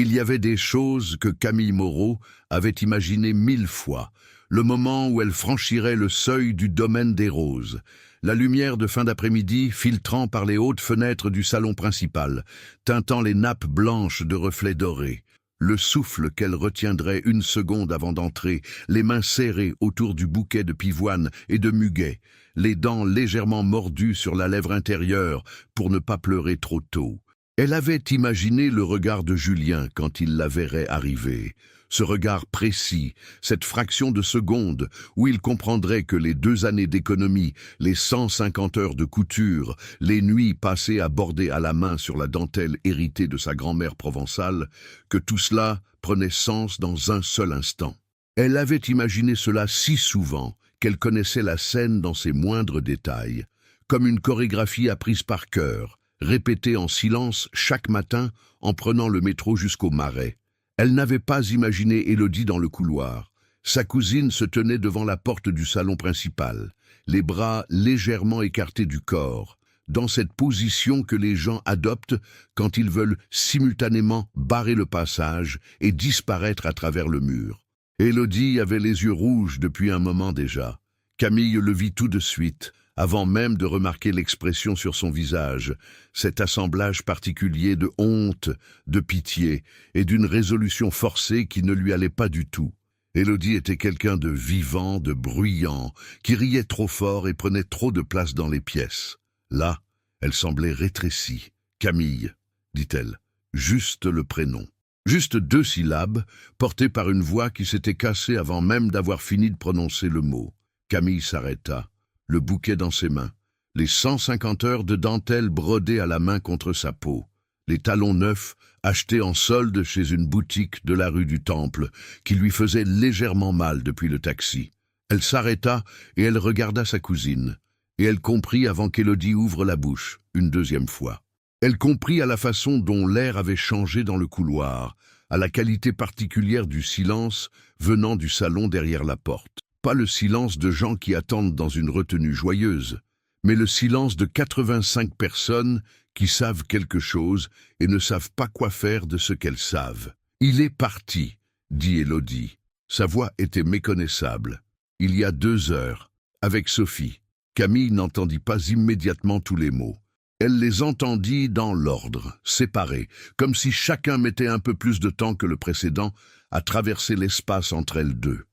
Il y avait des choses que Camille Moreau avait imaginées 1000 fois. Le moment où elle franchirait le seuil du domaine des roses. La lumière de fin d'après-midi filtrant par les hautes fenêtres du salon principal, teintant les nappes blanches de reflets dorés. Le souffle qu'elle retiendrait une seconde avant d'entrer, les mains serrées autour du bouquet de pivoine et de muguet, les dents légèrement mordues sur la lèvre intérieure pour ne pas pleurer trop tôt. Elle avait imaginé le regard de Julien quand il la verrait arriver. Ce regard précis, cette fraction de seconde où il comprendrait que les 2 années d'économie, les 150 heures de couture, les nuits passées à border à la main sur la dentelle héritée de sa grand-mère provençale, que tout cela prenait sens dans un seul instant. Elle avait imaginé cela si souvent qu'elle connaissait la scène dans ses moindres détails, comme une chorégraphie apprise par cœur, répétée en silence chaque matin en prenant le métro jusqu'au Marais. Elle n'avait pas imaginé Élodie dans le couloir. Sa cousine se tenait devant la porte du salon principal, les bras légèrement écartés du corps, dans cette position que les gens adoptent quand ils veulent simultanément barrer le passage et disparaître à travers le mur. Élodie avait les yeux rouges depuis un moment déjà. Camille le vit tout de suite, avant même de remarquer l'expression sur son visage, cet assemblage particulier de honte, de pitié et d'une résolution forcée qui ne lui allait pas du tout. Élodie était quelqu'un de vivant, de bruyant, qui riait trop fort et prenait trop de place dans les pièces. Là, elle semblait rétrécie. « Camille », dit-elle, juste le prénom. Juste 2 syllabes, portées par une voix qui s'était cassée avant même d'avoir fini de prononcer le mot. Camille s'arrêta, le bouquet dans ses mains, les 150 heures de dentelle brodée à la main contre sa peau, les talons neufs achetés en solde chez une boutique de la rue du Temple qui lui faisait légèrement mal depuis le taxi. Elle s'arrêta et elle regarda sa cousine, et elle comprit avant qu'Élodie ouvre la bouche, une 2e fois. Elle comprit à la façon dont l'air avait changé dans le couloir, à la qualité particulière du silence venant du salon derrière la porte. Pas le silence de gens qui attendent dans une retenue joyeuse, mais le silence de 85 personnes qui savent quelque chose et ne savent pas quoi faire de ce qu'elles savent. « Il est parti », dit Élodie. Sa voix était méconnaissable. Il y a 2 heures, avec Sophie. Camille n'entendit pas immédiatement tous les mots. Elle les entendit dans l'ordre, séparés, comme si chacun mettait un peu plus de temps que le précédent à traverser l'espace entre elles deux.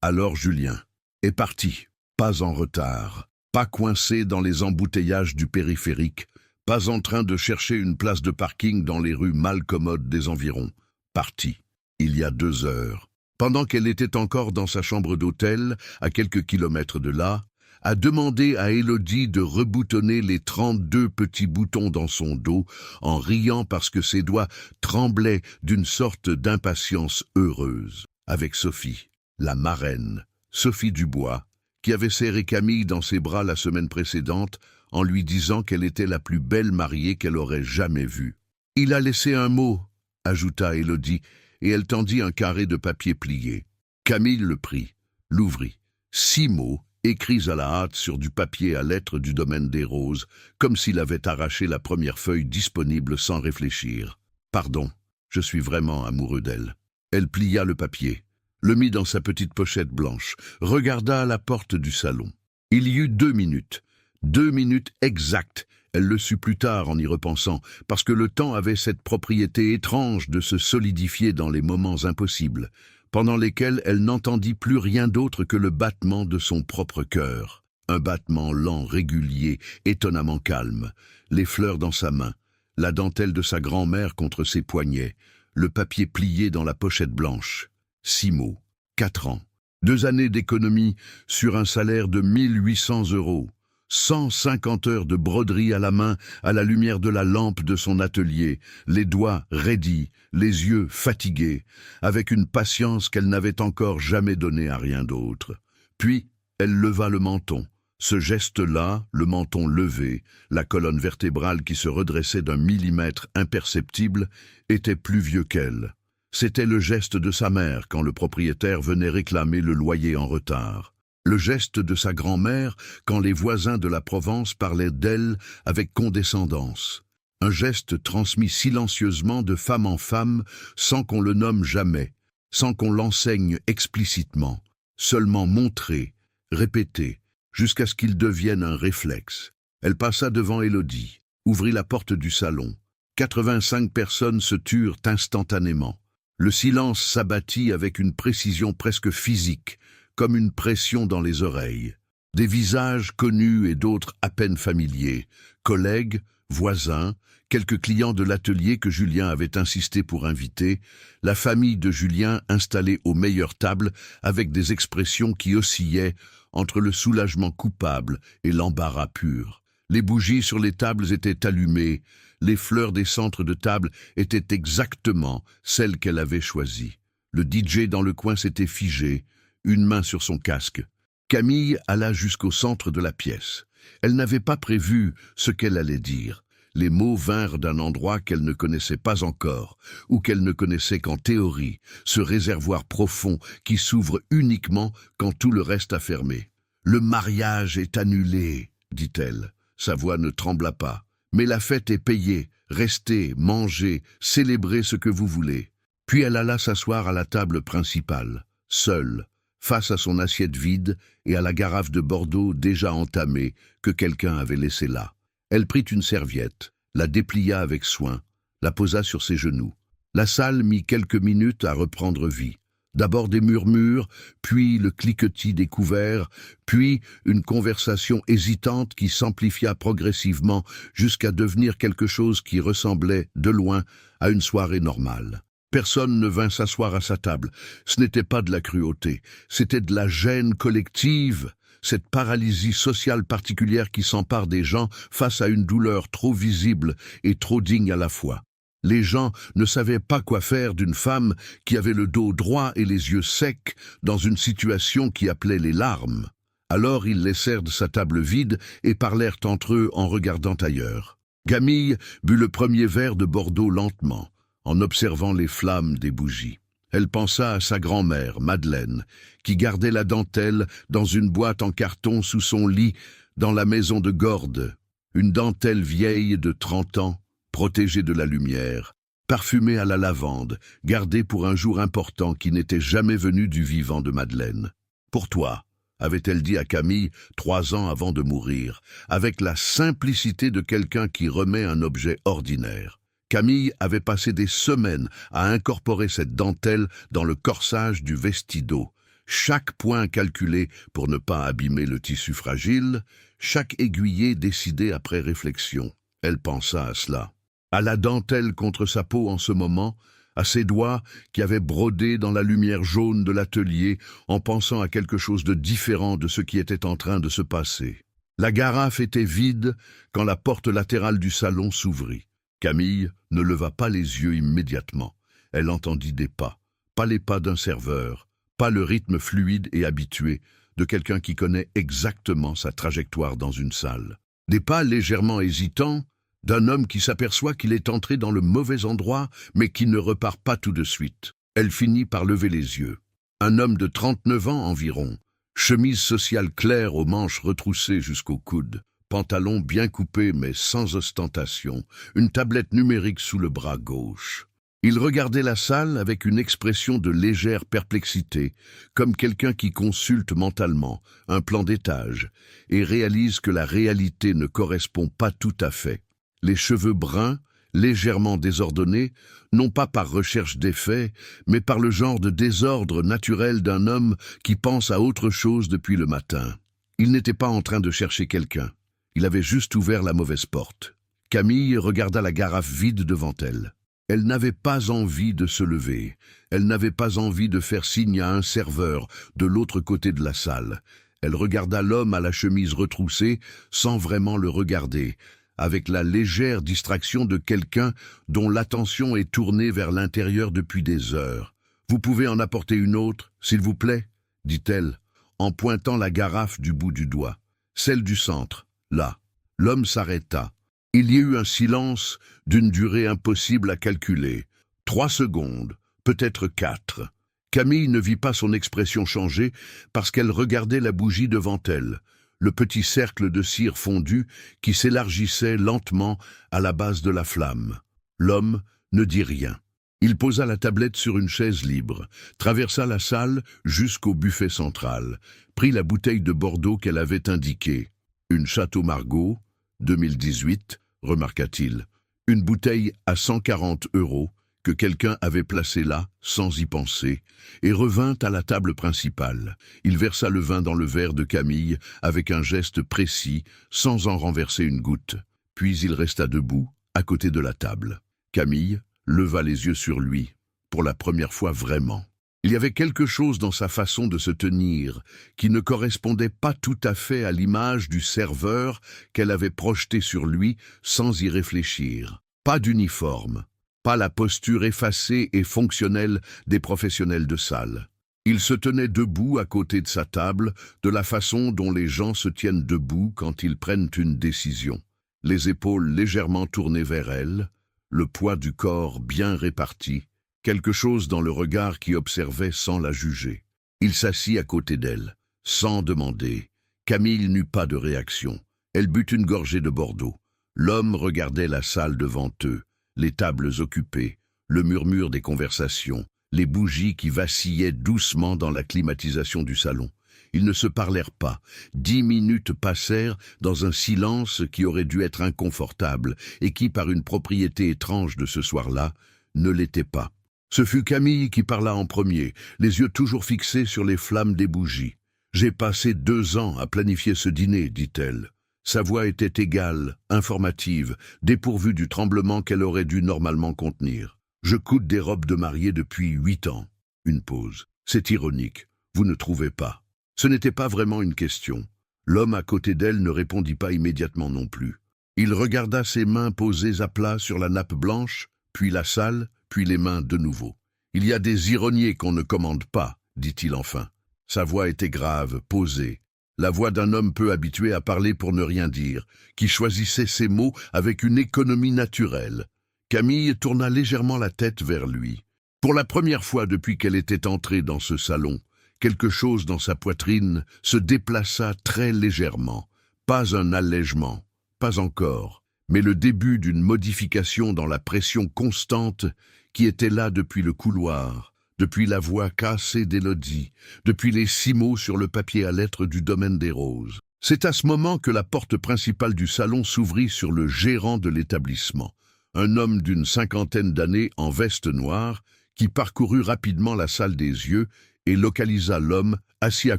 Alors Julien est parti, pas en retard, pas coincé dans les embouteillages du périphérique, pas en train de chercher une place de parking dans les rues mal commodes des environs. Parti, il y a 2 heures. Pendant qu'elle était encore dans sa chambre d'hôtel, à quelques kilomètres de là, a demandé à Élodie de reboutonner les 32 petits boutons dans son dos, en riant parce que ses doigts tremblaient d'une sorte d'impatience heureuse. Avec Sophie, la marraine, Sophie Dubois, qui avait serré Camille dans ses bras la semaine précédente en lui disant qu'elle était la plus belle mariée qu'elle aurait jamais vue. « Il a laissé un mot », ajouta Élodie, et elle tendit un carré de papier plié. Camille le prit, l'ouvrit. 6 mots, écrits à la hâte sur du papier à lettres du domaine des roses, comme s'il avait arraché la première feuille disponible sans réfléchir. « Pardon, je suis vraiment amoureux d'elle. » Elle plia le papier, le mit dans sa petite pochette blanche, regarda à la porte du salon. Il y eut 2 minutes. 2 minutes exactes. Elle le sut plus tard en y repensant, parce que le temps avait cette propriété étrange de se solidifier dans les moments impossibles, pendant lesquels elle n'entendit plus rien d'autre que le battement de son propre cœur. Un battement lent, régulier, étonnamment calme, les fleurs dans sa main, la dentelle de sa grand-mère contre ses poignets, le papier plié dans la pochette blanche. 6 mots, 4 ans, 2 années d'économie sur un salaire de 1800 €, 150 heures de broderie à la main à la lumière de la lampe de son atelier, les doigts raidis, les yeux fatigués, avec une patience qu'elle n'avait encore jamais donnée à rien d'autre. Puis, elle leva le menton. Ce geste-là, le menton levé, la colonne vertébrale qui se redressait d'un millimètre imperceptible, était plus vieux qu'elle. C'était le geste de sa mère quand le propriétaire venait réclamer le loyer en retard. Le geste de sa grand-mère quand les voisins de la Provence parlaient d'elle avec condescendance. Un geste transmis silencieusement de femme en femme, sans qu'on le nomme jamais, sans qu'on l'enseigne explicitement, seulement montré, répété, jusqu'à ce qu'il devienne un réflexe. Elle passa devant Élodie, ouvrit la porte du salon. 85 personnes se turent instantanément. Le silence s'abattit avec une précision presque physique, comme une pression dans les oreilles. Des visages connus et d'autres à peine familiers, collègues, voisins, quelques clients de l'atelier que Julien avait insisté pour inviter, la famille de Julien installée aux meilleures tables avec des expressions qui oscillaient entre le soulagement coupable et l'embarras pur. Les bougies sur les tables étaient allumées, les fleurs des centres de table étaient exactement celles qu'elle avait choisies. Le DJ dans le coin s'était figé, une main sur son casque. Camille alla jusqu'au centre de la pièce. Elle n'avait pas prévu ce qu'elle allait dire. Les mots vinrent d'un endroit qu'elle ne connaissait pas encore, ou qu'elle ne connaissait qu'en théorie, ce réservoir profond qui s'ouvre uniquement quand tout le reste a fermé. « Le mariage est annulé », dit-elle. Sa voix ne trembla pas. « Mais la fête est payée. Restez, mangez, célébrez ce que vous voulez. » Puis elle alla s'asseoir à la table principale, seule, face à son assiette vide et à la carafe de Bordeaux déjà entamée que quelqu'un avait laissée là. Elle prit une serviette, la déplia avec soin, la posa sur ses genoux. La salle mit quelques minutes à reprendre vie. D'abord des murmures, puis le cliquetis des couverts, puis une conversation hésitante qui s'amplifia progressivement jusqu'à devenir quelque chose qui ressemblait, de loin, à une soirée normale. Personne ne vint s'asseoir à sa table. Ce n'était pas de la cruauté, c'était de la gêne collective, cette paralysie sociale particulière qui s'empare des gens face à une douleur trop visible et trop digne à la fois. Les gens ne savaient pas quoi faire d'une femme qui avait le dos droit et les yeux secs dans une situation qui appelait les larmes. Alors ils laissèrent sa table vide et parlèrent entre eux en regardant ailleurs. Camille but le premier verre de Bordeaux lentement, en observant les flammes des bougies. Elle pensa à sa grand-mère, Madeleine, qui gardait la dentelle dans une boîte en carton sous son lit dans la maison de Gordes, une dentelle vieille de 30 ans, protégée de la lumière, parfumée à la lavande, gardée pour un jour important qui n'était jamais venu du vivant de Madeleine. « Pour toi », avait-elle dit à Camille 3 ans avant de mourir, avec la simplicité de quelqu'un qui remet un objet ordinaire. Camille avait passé des semaines à incorporer cette dentelle dans le corsage du vestido, chaque point calculé pour ne pas abîmer le tissu fragile, chaque aiguillé décidé après réflexion. Elle pensa à cela, à la dentelle contre sa peau en ce moment, à ses doigts qui avaient brodé dans la lumière jaune de l'atelier en pensant à quelque chose de différent de ce qui était en train de se passer. La carafe était vide quand la porte latérale du salon s'ouvrit. Camille ne leva pas les yeux immédiatement. Elle entendit des pas les pas d'un serveur, pas le rythme fluide et habitué de quelqu'un qui connaît exactement sa trajectoire dans une salle. Des pas légèrement hésitants, d'un homme qui s'aperçoit qu'il est entré dans le mauvais endroit, mais qui ne repart pas tout de suite. Elle finit par lever les yeux. Un homme de 39 ans environ, chemise sociale claire aux manches retroussées jusqu'aux coudes, pantalon bien coupé mais sans ostentation, une tablette numérique sous le bras gauche. Il regardait la salle avec une expression de légère perplexité, comme quelqu'un qui consulte mentalement un plan d'étage et réalise que la réalité ne correspond pas tout à fait. Les cheveux bruns, légèrement désordonnés, non pas par recherche d'effet, mais par le genre de désordre naturel d'un homme qui pense à autre chose depuis le matin. Il n'était pas en train de chercher quelqu'un. Il avait juste ouvert la mauvaise porte. Camille regarda la carafe vide devant elle. Elle n'avait pas envie de se lever. Elle n'avait pas envie de faire signe à un serveur de l'autre côté de la salle. Elle regarda l'homme à la chemise retroussée sans vraiment le regarder, avec la légère distraction de quelqu'un dont l'attention est tournée vers l'intérieur depuis des heures. « Vous pouvez en apporter une autre, s'il vous plaît ?» dit-elle, en pointant la carafe du bout du doigt. Celle du centre, là. L'homme s'arrêta. Il y eut un silence d'une durée impossible à calculer. 3 secondes, peut-être 4. Camille ne vit pas son expression changer parce qu'elle regardait la bougie devant elle. le petit cercle de cire fondue qui s'élargissait lentement à la base de la flamme. L'homme ne dit rien. Il posa la tablette sur une chaise libre, traversa la salle jusqu'au buffet central, prit la bouteille de Bordeaux qu'elle avait indiquée. Une Château Margaux, 2018, remarqua-t-il. Une bouteille à 140 € que quelqu'un avait placée là, sans y penser, et revint à la table principale. Il versa le vin dans le verre de Camille avec un geste précis, sans en renverser une goutte. Puis il resta debout, à côté de la table. Camille leva les yeux sur lui, pour la première fois vraiment. Il y avait quelque chose dans sa façon de se tenir qui ne correspondait pas tout à fait à l'image du serveur qu'elle avait projeté sur lui sans y réfléchir. Pas d'uniforme, pas la posture effacée et fonctionnelle des professionnels de salle. Il se tenait debout à côté de sa table, de la façon dont les gens se tiennent debout quand ils prennent une décision. Les épaules légèrement tournées vers elle, le poids du corps bien réparti, quelque chose dans le regard qui observait sans la juger. Il s'assit à côté d'elle, sans demander. Camille n'eut pas de réaction. Elle but une gorgée de Bordeaux. L'homme regardait la salle devant eux, les tables occupées, le murmure des conversations, les bougies qui vacillaient doucement dans la climatisation du salon. Ils ne se parlèrent pas. 10 minutes passèrent dans un silence qui aurait dû être inconfortable et qui, par une propriété étrange de ce soir-là, ne l'était pas. Ce fut Camille qui parla en premier, les yeux toujours fixés sur les flammes des bougies. « J'ai passé 2 ans à planifier ce dîner, dit-elle. » Sa voix était égale, informative, dépourvue du tremblement qu'elle aurait dû normalement contenir. « Je coûte des robes de mariée depuis 8 ans. » Une pause. « C'est ironique, vous ne trouvez pas ?» Ce n'était pas vraiment une question. L'homme à côté d'elle ne répondit pas immédiatement non plus. Il regarda ses mains posées à plat sur la nappe blanche, puis la salle, puis les mains de nouveau. « Il y a des ironies qu'on ne commande pas, » dit-il enfin. Sa voix était grave, posée. La voix d'un homme peu habitué à parler pour ne rien dire, qui choisissait ses mots avec une économie naturelle. Camille tourna légèrement la tête vers lui. Pour la première fois depuis qu'elle était entrée dans ce salon, quelque chose dans sa poitrine se déplaça très légèrement. Pas un allègement, pas encore, mais le début d'une modification dans la pression constante qui était là depuis le couloir, depuis la voix cassée d'Élodie, depuis les 6 mots sur le papier à lettres du domaine des roses. C'est à ce moment que la porte principale du salon s'ouvrit sur le gérant de l'établissement, un homme d'une 50aine d'années en veste noire, qui parcourut rapidement la salle des yeux et localisa l'homme assis à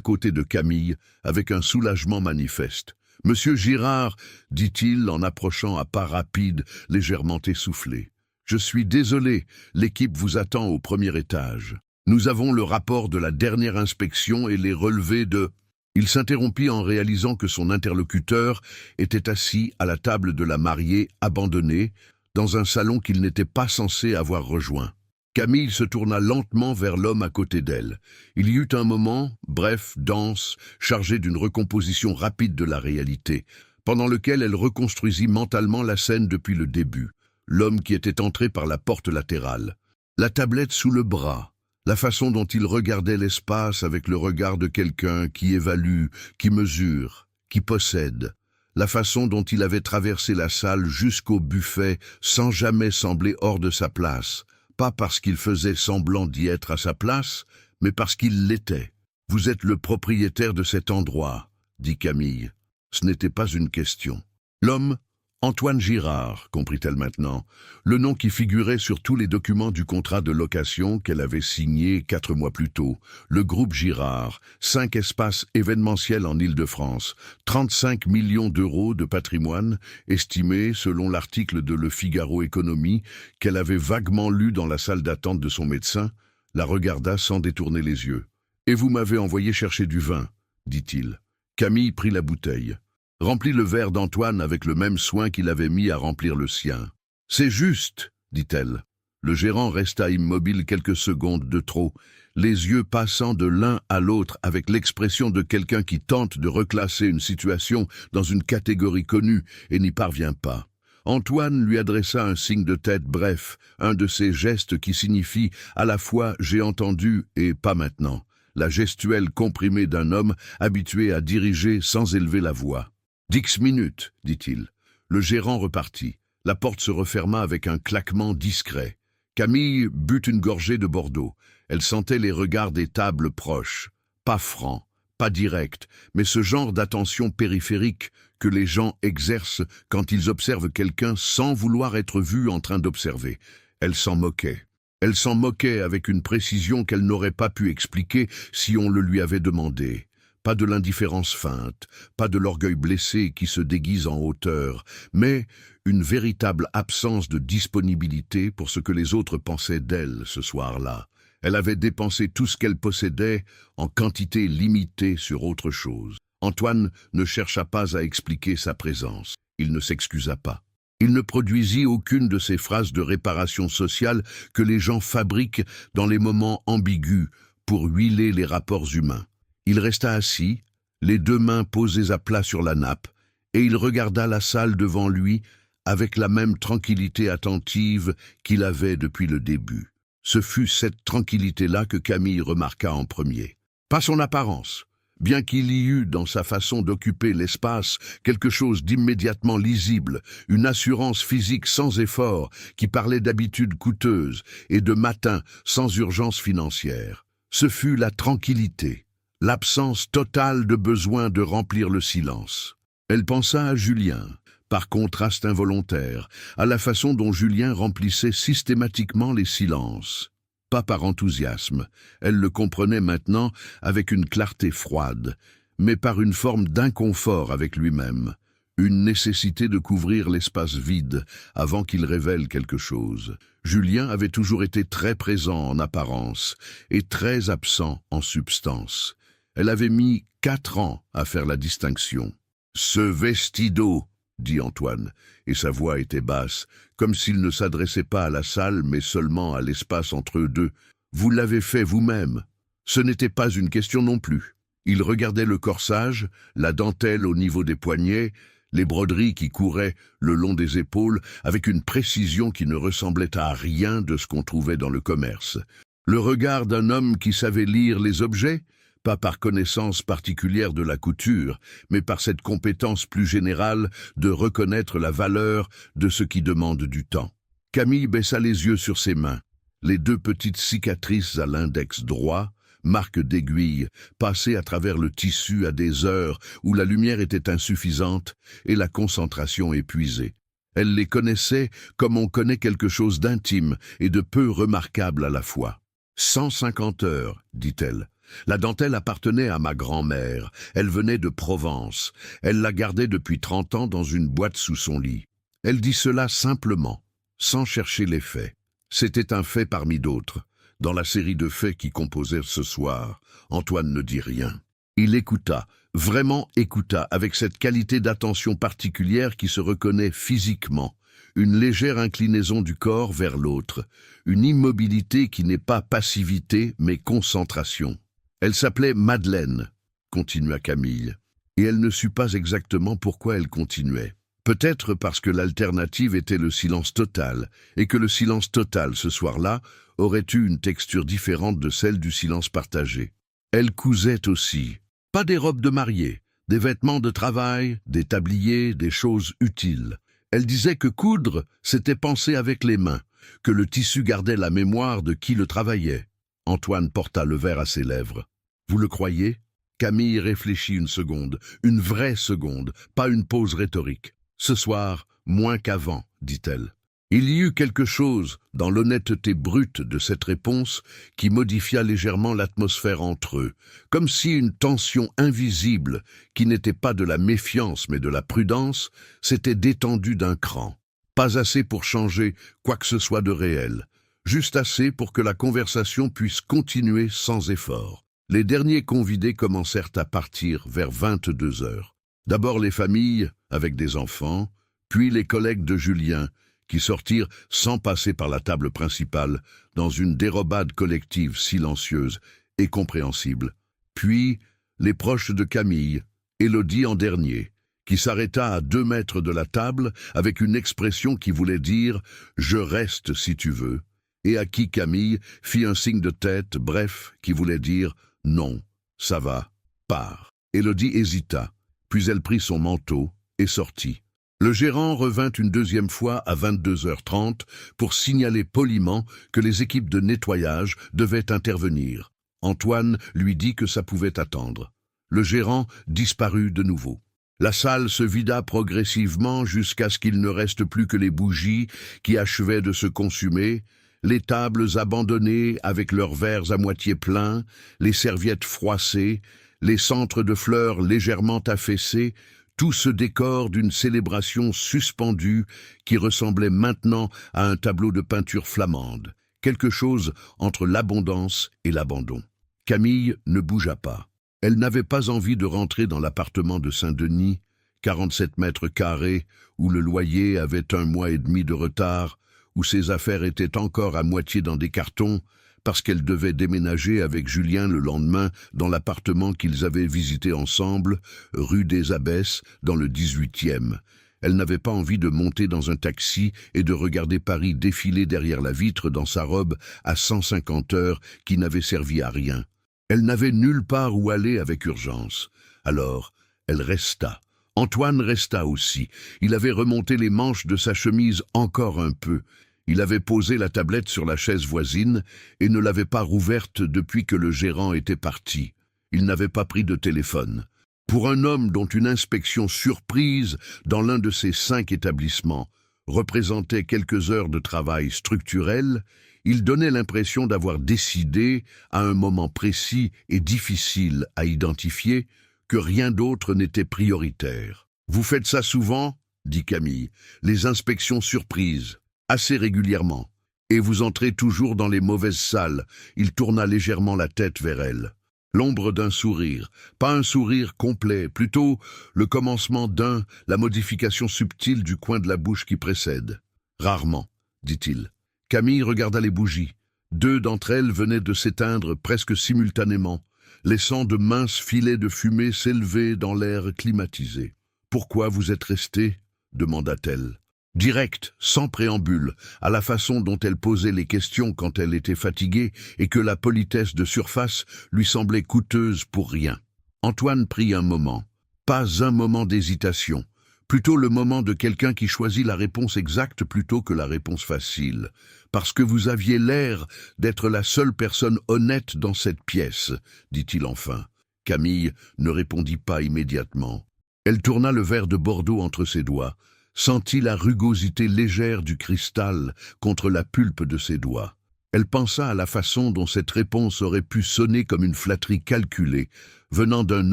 côté de Camille avec un soulagement manifeste. « Monsieur Girard, dit-il en approchant à pas rapides, légèrement essoufflé. Je suis désolé, l'équipe vous attend au premier étage. Nous avons le rapport de la dernière inspection et les relevés de... » Il s'interrompit en réalisant que son interlocuteur était assis à la table de la mariée abandonnée, dans un salon qu'il n'était pas censé avoir rejoint. Camille se tourna lentement vers l'homme à côté d'elle. Il y eut un moment, bref, dense, chargé d'une recomposition rapide de la réalité, pendant lequel elle reconstruisit mentalement la scène depuis le début. L'homme qui était entré par la porte latérale, la tablette sous le bras, la façon dont il regardait l'espace avec le regard de quelqu'un qui évalue, qui mesure, qui possède, la façon dont il avait traversé la salle jusqu'au buffet sans jamais sembler hors de sa place, pas parce qu'il faisait semblant d'y être à sa place, mais parce qu'il l'était. « Vous êtes le propriétaire de cet endroit, » dit Camille. Ce n'était pas une question. L'homme, Antoine Girard, comprit-elle maintenant, le nom qui figurait sur tous les documents du contrat de location qu'elle avait signé 4 mois plus tôt. Le groupe Girard, 5 espaces événementiels en Île-de-France, 35 millions d'euros de patrimoine, estimé selon l'article de Le Figaro Économie qu'elle avait vaguement lu dans la salle d'attente de son médecin, la regarda sans détourner les yeux. « Et vous m'avez envoyé chercher du vin, » dit-il. Camille prit la bouteille. Remplit le verre d'Antoine avec le même soin qu'il avait mis à remplir le sien. « C'est juste, » dit-elle. Le gérant resta immobile quelques secondes de trop, les yeux passant de l'un à l'autre avec l'expression de quelqu'un qui tente de reclasser une situation dans une catégorie connue et n'y parvient pas. Antoine lui adressa un signe de tête bref, un de ces gestes qui signifient à la fois « j'ai entendu » et « pas maintenant ». la gestuelle comprimée d'un homme habitué à diriger sans élever la voix. « 10 minutes, dit-il. Le gérant repartit. La porte se referma avec un claquement discret. Camille but une gorgée de Bordeaux. Elle sentait les regards des tables proches. Pas francs, pas directs, mais ce genre d'attention périphérique que les gens exercent quand ils observent quelqu'un sans vouloir être vus en train d'observer. Elle s'en moquait. Elle s'en moquait avec une précision qu'elle n'aurait pas pu expliquer si on le lui avait demandé. Pas de l'indifférence feinte, pas de l'orgueil blessé qui se déguise en hauteur, mais une véritable absence de disponibilité pour ce que les autres pensaient d'elle ce soir-là. Elle avait dépensé tout ce qu'elle possédait en quantité limitée sur autre chose. Antoine ne chercha pas à expliquer sa présence. Il ne s'excusa pas. Il ne produisit aucune de ces phrases de réparation sociale que les gens fabriquent dans les moments ambigus pour huiler les rapports humains. Il resta assis, les deux mains posées à plat sur la nappe, et il regarda la salle devant lui avec la même tranquillité attentive qu'il avait depuis le début. Ce fut cette tranquillité-là que Camille remarqua en premier. Pas son apparence, bien qu'il y eût dans sa façon d'occuper l'espace quelque chose d'immédiatement lisible, une assurance physique sans effort qui parlait d'habitudes coûteuses et de matins sans urgence financière. Ce fut la tranquillité, l'absence totale de besoin de remplir le silence. Elle pensa à Julien, par contraste involontaire, à la façon dont Julien remplissait systématiquement les silences. Pas par enthousiasme, elle le comprenait maintenant avec une clarté froide, mais par une forme d'inconfort avec lui-même, une nécessité de couvrir l'espace vide avant qu'il révèle quelque chose. Julien avait toujours été très présent en apparence et très absent en substance. Elle avait mis 4 ans à faire la distinction. « Ce vestido !» dit Antoine, et sa voix était basse, comme s'il ne s'adressait pas à la salle, mais seulement à l'espace entre eux deux. « Vous l'avez fait vous-même. » Ce n'était pas une question non plus. Il regardait le corsage, la dentelle au niveau des poignets, les broderies qui couraient le long des épaules, avec une précision qui ne ressemblait à rien de ce qu'on trouvait dans le commerce. Le regard d'un homme qui savait lire les objets, pas par connaissance particulière de la couture, mais par cette compétence plus générale de reconnaître la valeur de ce qui demande du temps. Camille baissa les yeux sur ses mains. Les 2 petites cicatrices à l'index droit, marques d'aiguille, passées à travers le tissu à des heures où la lumière était insuffisante et la concentration épuisée. Elle les connaissait comme on connaît quelque chose d'intime et de peu remarquable à la fois. « 150 heures, dit-elle. La dentelle appartenait à ma grand-mère. Elle venait de Provence. Elle la gardait depuis 30 ans dans une boîte sous son lit. Elle dit cela simplement, sans chercher les faits. C'était un fait parmi d'autres. Dans la série de faits qui composèrent ce soir, Antoine ne dit rien. Il écouta, vraiment écouta, avec cette qualité d'attention particulière qui se reconnaît physiquement. Une légère inclinaison du corps vers l'autre, une immobilité qui n'est pas passivité mais concentration. Elle s'appelait Madeleine, continua Camille, et elle ne sut pas exactement pourquoi elle continuait. Peut-être parce que l'alternative était le silence total, et que le silence total ce soir-là aurait eu une texture différente de celle du silence partagé. Elle cousait aussi, pas des robes de mariée, des vêtements de travail, des tabliers, des choses utiles. Elle disait que coudre, c'était penser avec les mains, que le tissu gardait la mémoire de qui le travaillait. Antoine porta le verre à ses lèvres. « Vous le croyez ?» Camille réfléchit une seconde, une vraie seconde, pas une pause rhétorique. « Ce soir, moins qu'avant, dit-elle. » Il y eut quelque chose dans l'honnêteté brute de cette réponse qui modifia légèrement l'atmosphère entre eux, comme si une tension invisible, qui n'était pas de la méfiance mais de la prudence, s'était détendue d'un cran. Pas assez pour changer quoi que ce soit de réel, juste assez pour que la conversation puisse continuer sans effort. Les derniers convidés commencèrent à partir vers 22 heures. D'abord les familles, avec des enfants, puis les collègues de Julien, qui sortirent sans passer par la table principale, dans une dérobade collective silencieuse et compréhensible. Puis les proches de Camille, Élodie en dernier, qui s'arrêta à 2 mètres de la table avec une expression qui voulait dire « je reste si tu veux », et à qui Camille fit un signe de tête, bref, qui voulait dire « Non, ça va, pars. Élodie hésita, puis elle prit son manteau et sortit. Le gérant revint une deuxième fois à 22h30 pour signaler poliment que les équipes de nettoyage devaient intervenir. Antoine lui dit que ça pouvait attendre. Le gérant disparut de nouveau. La salle se vida progressivement jusqu'à ce qu'il ne reste plus que les bougies qui achevaient de se consumer, les tables abandonnées avec leurs verres à moitié pleins, les serviettes froissées, les centres de fleurs légèrement affaissés, tout ce décor d'une célébration suspendue qui ressemblait maintenant à un tableau de peinture flamande, quelque chose entre l'abondance et l'abandon. Camille ne bougea pas. Elle n'avait pas envie de rentrer dans l'appartement de Saint-Denis, 47 mètres carrés, où le loyer avait 1 mois et demi de retard, où ses affaires étaient encore à moitié dans des cartons, parce qu'elle devait déménager avec Julien le lendemain dans l'appartement qu'ils avaient visité ensemble, rue des Abbesses, dans le 18e. Elle n'avait pas envie de monter dans un taxi et de regarder Paris défiler derrière la vitre dans sa robe à 150 heures qui n'avait servi à rien. Elle n'avait nulle part où aller avec urgence. Alors, elle resta. Antoine resta aussi. Il avait remonté les manches de sa chemise encore un peu. Il avait posé la tablette sur la chaise voisine et ne l'avait pas rouverte depuis que le gérant était parti. Il n'avait pas pris de téléphone. Pour un homme dont une inspection surprise dans l'un de ces 5 établissements représentait quelques heures de travail structurel, il donnait l'impression d'avoir décidé, à un moment précis et difficile à identifier, que rien d'autre n'était prioritaire. « Vous faites ça souvent ?» dit Camille. « Les inspections surprises. » Assez régulièrement. Et vous entrez toujours dans les mauvaises salles. Il tourna légèrement la tête vers elle. L'ombre d'un sourire. Pas un sourire complet, plutôt le commencement d'un, la modification subtile du coin de la bouche qui précède. Rarement, dit-il. Camille regarda les bougies. 2 d'entre elles venaient de s'éteindre presque simultanément, laissant de minces filets de fumée s'élever dans l'air climatisé. « Pourquoi vous êtes resté ?» demanda-t-elle. Directe, sans préambule, à la façon dont elle posait les questions quand elle était fatiguée et que la politesse de surface lui semblait coûteuse pour rien. Antoine prit un moment. Pas un moment d'hésitation. Plutôt le moment de quelqu'un qui choisit la réponse exacte plutôt que la réponse facile. Parce que vous aviez l'air d'être la seule personne honnête dans cette pièce, dit-il enfin. Camille ne répondit pas immédiatement. Elle tourna le verre de Bordeaux entre ses doigts, sentit la rugosité légère du cristal contre la pulpe de ses doigts. Elle pensa à la façon dont cette réponse aurait pu sonner comme une flatterie calculée, venant d'un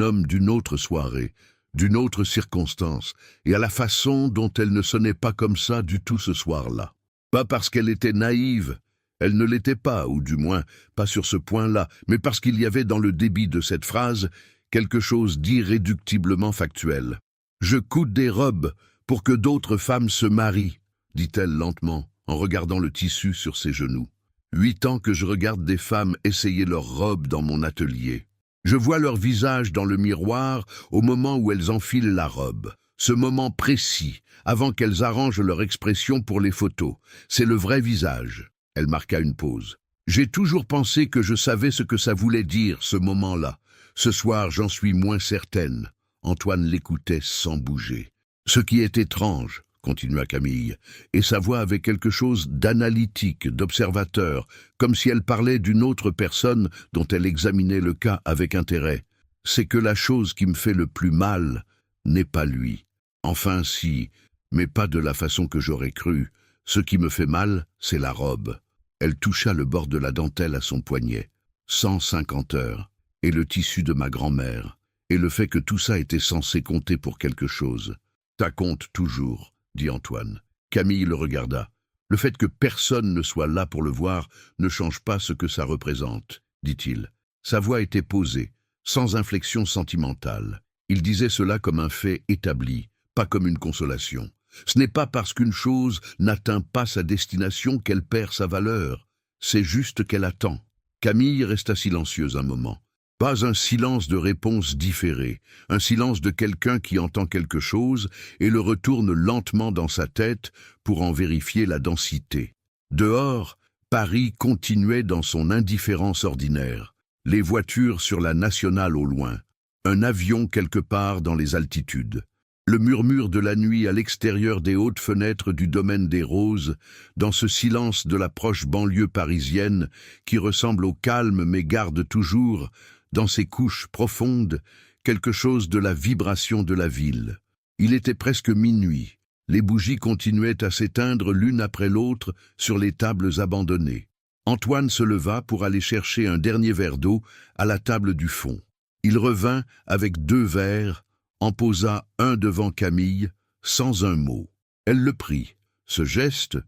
homme d'une autre soirée, d'une autre circonstance, et à la façon dont elle ne sonnait pas comme ça du tout ce soir-là. Pas parce qu'elle était naïve, elle ne l'était pas, ou du moins pas sur ce point-là, mais parce qu'il y avait dans le débit de cette phrase quelque chose d'irréductiblement factuel. « Je coûte des robes pour que d'autres femmes se marient, dit-elle lentement, en regardant le tissu sur ses genoux. 8 ans que je regarde des femmes essayer leurs robes dans mon atelier. Je vois leur visage dans le miroir au moment où elles enfilent la robe. Ce moment précis, avant qu'elles arrangent leur expression pour les photos. C'est le vrai visage. » Elle marqua une pause. « J'ai toujours pensé que je savais ce que ça voulait dire, ce moment-là. Ce soir, j'en suis moins certaine. » Antoine l'écoutait sans bouger. « Ce qui est étrange, » continua Camille, et sa voix avait quelque chose d'analytique, d'observateur, comme si elle parlait d'une autre personne dont elle examinait le cas avec intérêt, « c'est que la chose qui me fait le plus mal n'est pas lui. Enfin si, mais pas de la façon que j'aurais cru. Ce qui me fait mal, c'est la robe. » Elle toucha le bord de la dentelle à son poignet. 150 heures, et le tissu de ma grand-mère, et le fait que tout ça était censé compter pour quelque chose. « Ça compte toujours, » dit Antoine. Camille le regarda. « Le fait que personne ne soit là pour le voir ne change pas ce que ça représente, » dit-il. Sa voix était posée, sans inflexion sentimentale. Il disait cela comme un fait établi, pas comme une consolation. Ce n'est pas parce qu'une chose n'atteint pas sa destination qu'elle perd sa valeur. C'est juste qu'elle attend. Camille resta silencieuse un moment. Pas un silence de réponse différée, un silence de quelqu'un qui entend quelque chose et le retourne lentement dans sa tête pour en vérifier la densité. Dehors, Paris continuait dans son indifférence ordinaire. Les voitures sur la nationale au loin. Un avion quelque part dans les altitudes. Le murmure de la nuit à l'extérieur des hautes fenêtres du domaine des Roses, dans ce silence de la proche banlieue parisienne qui ressemble au calme mais garde toujours, dans ses couches profondes, quelque chose de la vibration de la ville. Il était presque minuit. Les bougies continuaient à s'éteindre l'une après l'autre sur les tables abandonnées. Antoine se leva pour aller chercher un dernier verre d'eau à la table du fond. Il revint avec 2 verres, en posa un devant Camille, sans un mot. Elle le prit. Ce geste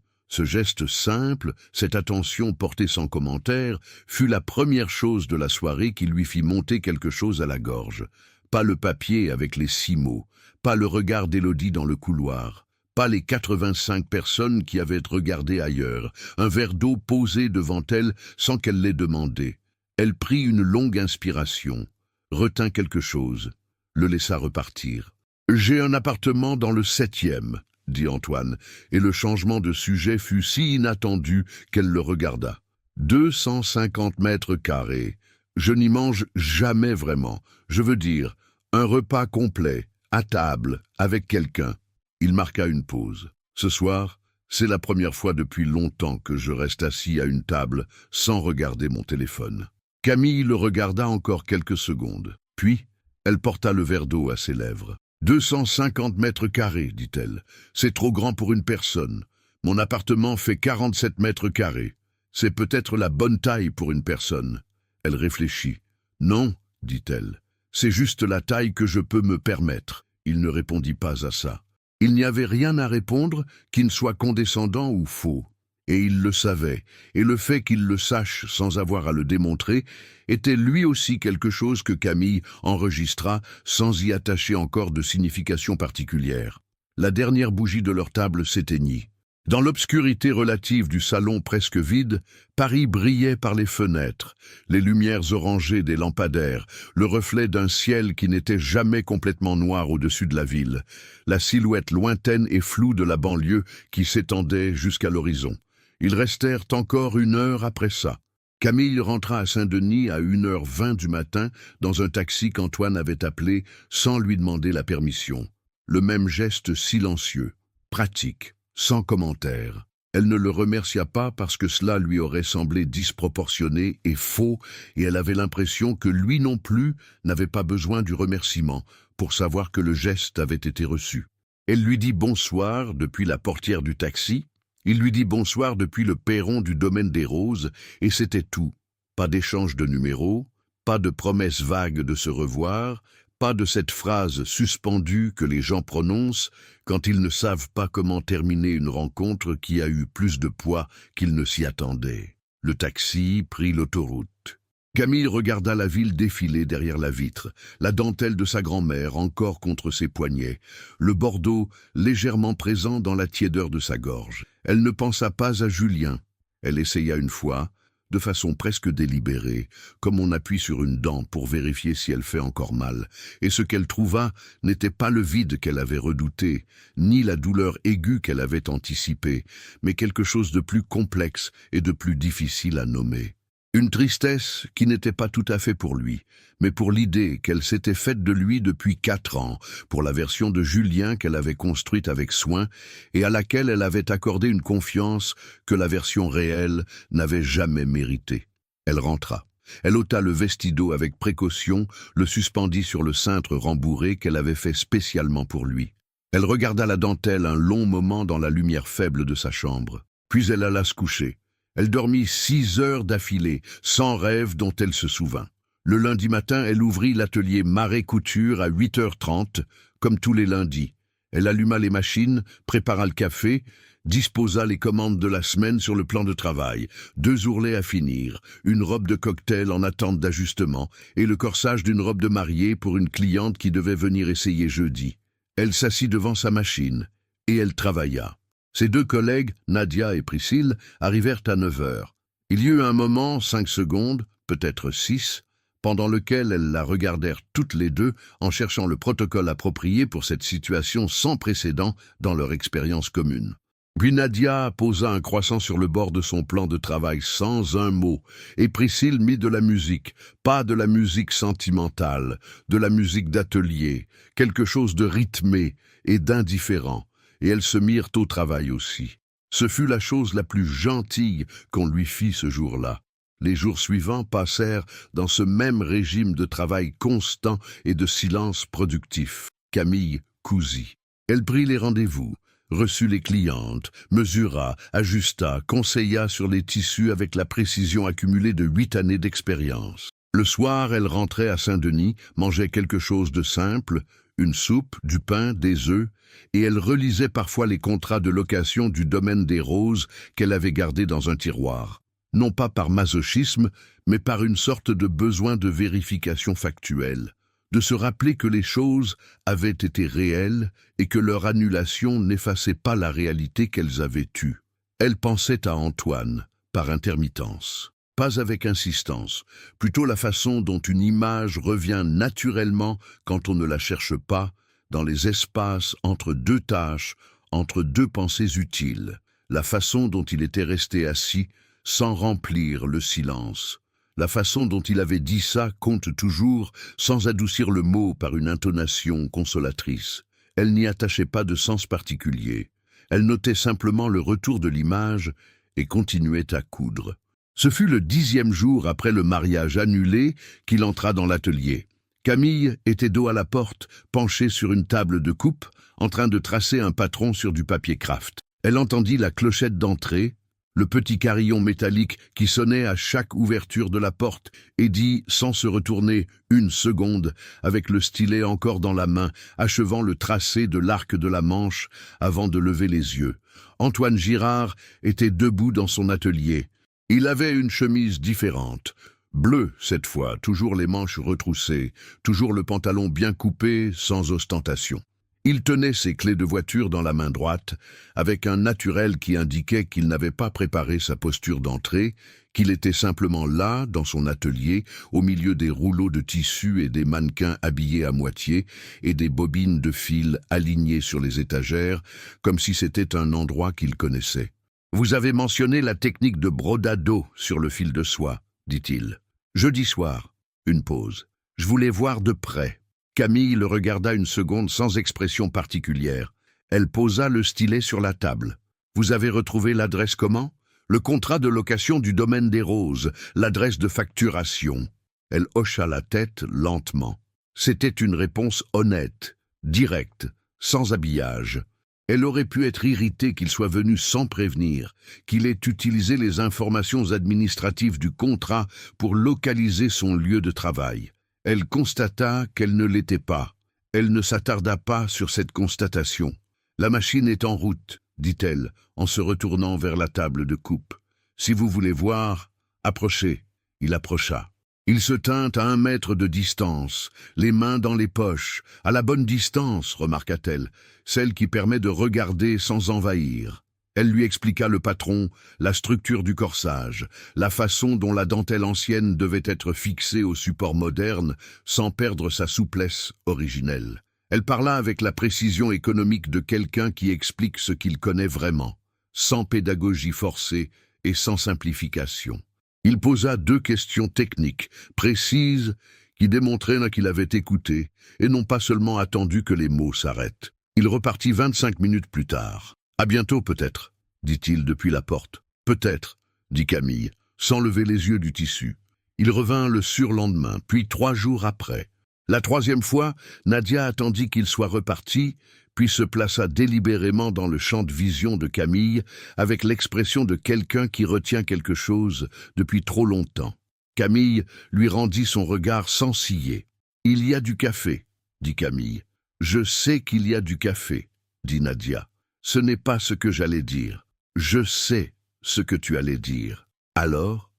simple, cette attention portée sans commentaire, fut la première chose de la soirée qui lui fit monter quelque chose à la gorge. Pas le papier avec les 6 mots, pas le regard d'Élodie dans le couloir, pas les 85 personnes qui avaient regardé ailleurs, un verre d'eau posé devant elle sans qu'elle l'ait demandé. Elle prit une longue inspiration, retint quelque chose, le laissa repartir. « J'ai un appartement dans le 7e, dit Antoine, et le changement de sujet fut si inattendu qu'elle le regarda. 250 mètres carrés. Je n'y mange jamais vraiment. Je veux dire, un repas complet, à table, avec quelqu'un. » Il marqua une pause. « Ce soir, c'est la première fois depuis longtemps que je reste assis à une table sans regarder mon téléphone. » Camille le regarda encore quelques secondes. Puis, elle porta le verre d'eau à ses lèvres. « 250 mètres carrés, dit-elle. C'est trop grand pour une personne. Mon appartement fait 47 mètres carrés. C'est peut-être la bonne taille pour une personne. » Elle réfléchit. « Non, dit-elle. C'est juste la taille que je peux me permettre. » Il ne répondit pas à ça. Il n'y avait rien à répondre qui ne soit condescendant ou faux. Et il le savait, et le fait qu'il le sache sans avoir à le démontrer était lui aussi quelque chose que Camille enregistra sans y attacher encore de signification particulière. La dernière bougie de leur table s'éteignit. Dans l'obscurité relative du salon presque vide, Paris brillait par les fenêtres, les lumières orangées des lampadaires, le reflet d'un ciel qui n'était jamais complètement noir au-dessus de la ville, la silhouette lointaine et floue de la banlieue qui s'étendait jusqu'à l'horizon. Ils restèrent encore 1 heure après ça. Camille rentra à Saint-Denis à 1h20 du matin dans un taxi qu'Antoine avait appelé sans lui demander la permission. Le même geste silencieux, pratique, sans commentaire. Elle ne le remercia pas parce que cela lui aurait semblé disproportionné et faux, et elle avait l'impression que lui non plus n'avait pas besoin du remerciement pour savoir que le geste avait été reçu. Elle lui dit bonsoir depuis la portière du taxi. Il lui dit bonsoir depuis le perron du domaine des Roses, et c'était tout. Pas d'échange de numéros, pas de promesse vague de se revoir, pas de cette phrase suspendue que les gens prononcent quand ils ne savent pas comment terminer une rencontre qui a eu plus de poids qu'ils ne s'y attendaient. Le taxi prit l'autoroute. Camille regarda la ville défiler derrière la vitre, la dentelle de sa grand-mère encore contre ses poignets, le Bordeaux légèrement présent dans la tiédeur de sa gorge. Elle ne pensa pas à Julien. Elle essaya une fois, de façon presque délibérée, comme on appuie sur une dent pour vérifier si elle fait encore mal, et ce qu'elle trouva n'était pas le vide qu'elle avait redouté, ni la douleur aiguë qu'elle avait anticipée, mais quelque chose de plus complexe et de plus difficile à nommer. Une tristesse qui n'était pas tout à fait pour lui, mais pour l'idée qu'elle s'était faite de lui depuis 4 ans, pour la version de Julien qu'elle avait construite avec soin et à laquelle elle avait accordé une confiance que la version réelle n'avait jamais méritée. Elle rentra. Elle ôta le vestido avec précaution, le suspendit sur le cintre rembourré qu'elle avait fait spécialement pour lui. Elle regarda la dentelle un long moment dans la lumière faible de sa chambre. Puis elle alla se coucher. Elle dormit 6 heures d'affilée, sans rêve dont elle se souvint. Le lundi matin, elle ouvrit l'atelier Marais Couture à 8h30, comme tous les lundis. Elle alluma les machines, prépara le café, disposa les commandes de la semaine sur le plan de travail, 2 ourlets à finir, une robe de cocktail en attente d'ajustement et le corsage d'une robe de mariée pour une cliente qui devait venir essayer jeudi. Elle s'assit devant sa machine et elle travailla. Ses 2 collègues, Nadia et Priscille, arrivèrent à 9h. Il y eut un moment, 5 secondes, peut-être 6, pendant lequel elles la regardèrent toutes les 2 en cherchant le protocole approprié pour cette situation sans précédent dans leur expérience commune. Puis Nadia posa un croissant sur le bord de son plan de travail sans un mot, et Priscille mit de la musique, pas de la musique sentimentale, de la musique d'atelier, quelque chose de rythmé et d'indifférent, et elles se mirent au travail aussi. Ce fut la chose la plus gentille qu'on lui fit ce jour-là. Les jours suivants passèrent dans ce même régime de travail constant et de silence productif. Camille cousit. Elle prit les rendez-vous, reçut les clientes, mesura, ajusta, conseilla sur les tissus avec la précision accumulée de 8 années d'expérience. Le soir, elle rentrait à Saint-Denis, mangeait quelque chose de simple, une soupe, du pain, des œufs, et elle relisait parfois les contrats de location du domaine des Roses qu'elle avait gardés dans un tiroir. Non pas par masochisme, mais par une sorte de besoin de vérification factuelle, de se rappeler que les choses avaient été réelles et que leur annulation n'effaçait pas la réalité qu'elles avaient eue. Elle pensait à Antoine, par intermittence. Pas avec insistance, plutôt la façon dont une image revient naturellement quand on ne la cherche pas, dans les espaces entre deux tâches, entre deux pensées utiles, la façon dont il était resté assis, sans remplir le silence. La façon dont il avait dit ça compte toujours, sans adoucir le mot par une intonation consolatrice. Elle n'y attachait pas de sens particulier. Elle notait simplement le retour de l'image et continuait à coudre. Ce fut le 10e jour après le mariage annulé qu'il entra dans l'atelier. Camille était dos à la porte, penchée sur une table de coupe, en train de tracer un patron sur du papier kraft. Elle entendit la clochette d'entrée, le petit carillon métallique qui sonnait à chaque ouverture de la porte, et dit, sans se retourner, 1 seconde, avec le stylet encore dans la main, achevant le tracé de l'arc de la manche avant de lever les yeux. Antoine Girard était debout dans son atelier. Il avait une chemise différente, bleue cette fois, toujours les manches retroussées, toujours le pantalon bien coupé, sans ostentation. Il tenait ses clés de voiture dans la main droite, avec un naturel qui indiquait qu'il n'avait pas préparé sa posture d'entrée, qu'il était simplement là, dans son atelier, au milieu des rouleaux de tissu et des mannequins habillés à moitié, et des bobines de fil alignées sur les étagères, comme si c'était un endroit qu'il connaissait. « Vous avez mentionné la technique de brodado sur le fil de soie, dit-il. Jeudi soir. » Une pause. « Je voulais voir de près. » Camille le regarda une seconde sans expression particulière. Elle posa le stylet sur la table. « Vous avez retrouvé l'adresse comment ? » « Le contrat de location du domaine des Roses, l'adresse de facturation. » Elle hocha la tête lentement. C'était une réponse honnête, directe, sans habillage. Elle aurait pu être irritée qu'il soit venu sans prévenir, qu'il ait utilisé les informations administratives du contrat pour localiser son lieu de travail. Elle constata qu'elle ne l'était pas. Elle ne s'attarda pas sur cette constatation. « La machine est en route, » dit-elle, en se retournant vers la table de coupe. « Si vous voulez voir, approchez. » Il approcha. Il se tint à 1 mètre de distance, les mains dans les poches, à la bonne distance, remarqua-t-elle, celle qui permet de regarder sans envahir. Elle lui expliqua le patron, la structure du corsage, la façon dont la dentelle ancienne devait être fixée au support moderne sans perdre sa souplesse originelle. Elle parla avec la précision économique de quelqu'un qui explique ce qu'il connaît vraiment, sans pédagogie forcée et sans simplification. Il posa 2 questions techniques, précises, qui démontraient qu'il avait écouté et non pas seulement attendu que les mots s'arrêtent. Il repartit 25 minutes plus tard. « À bientôt peut-être, » dit-il depuis la porte. « Peut-être, » dit Camille, sans lever les yeux du tissu. Il revint le surlendemain, puis 3 jours après. La 3e fois, Nadia attendit qu'il soit reparti, puis se plaça délibérément dans le champ de vision de Camille, avec l'expression de quelqu'un qui retient quelque chose depuis trop longtemps. Camille lui rendit son regard sans ciller. « Il y a du café, » dit Camille. « Je sais qu'il y a du café, » dit Nadia. « Ce n'est pas ce que j'allais dire. Je sais ce que tu allais dire. » Alors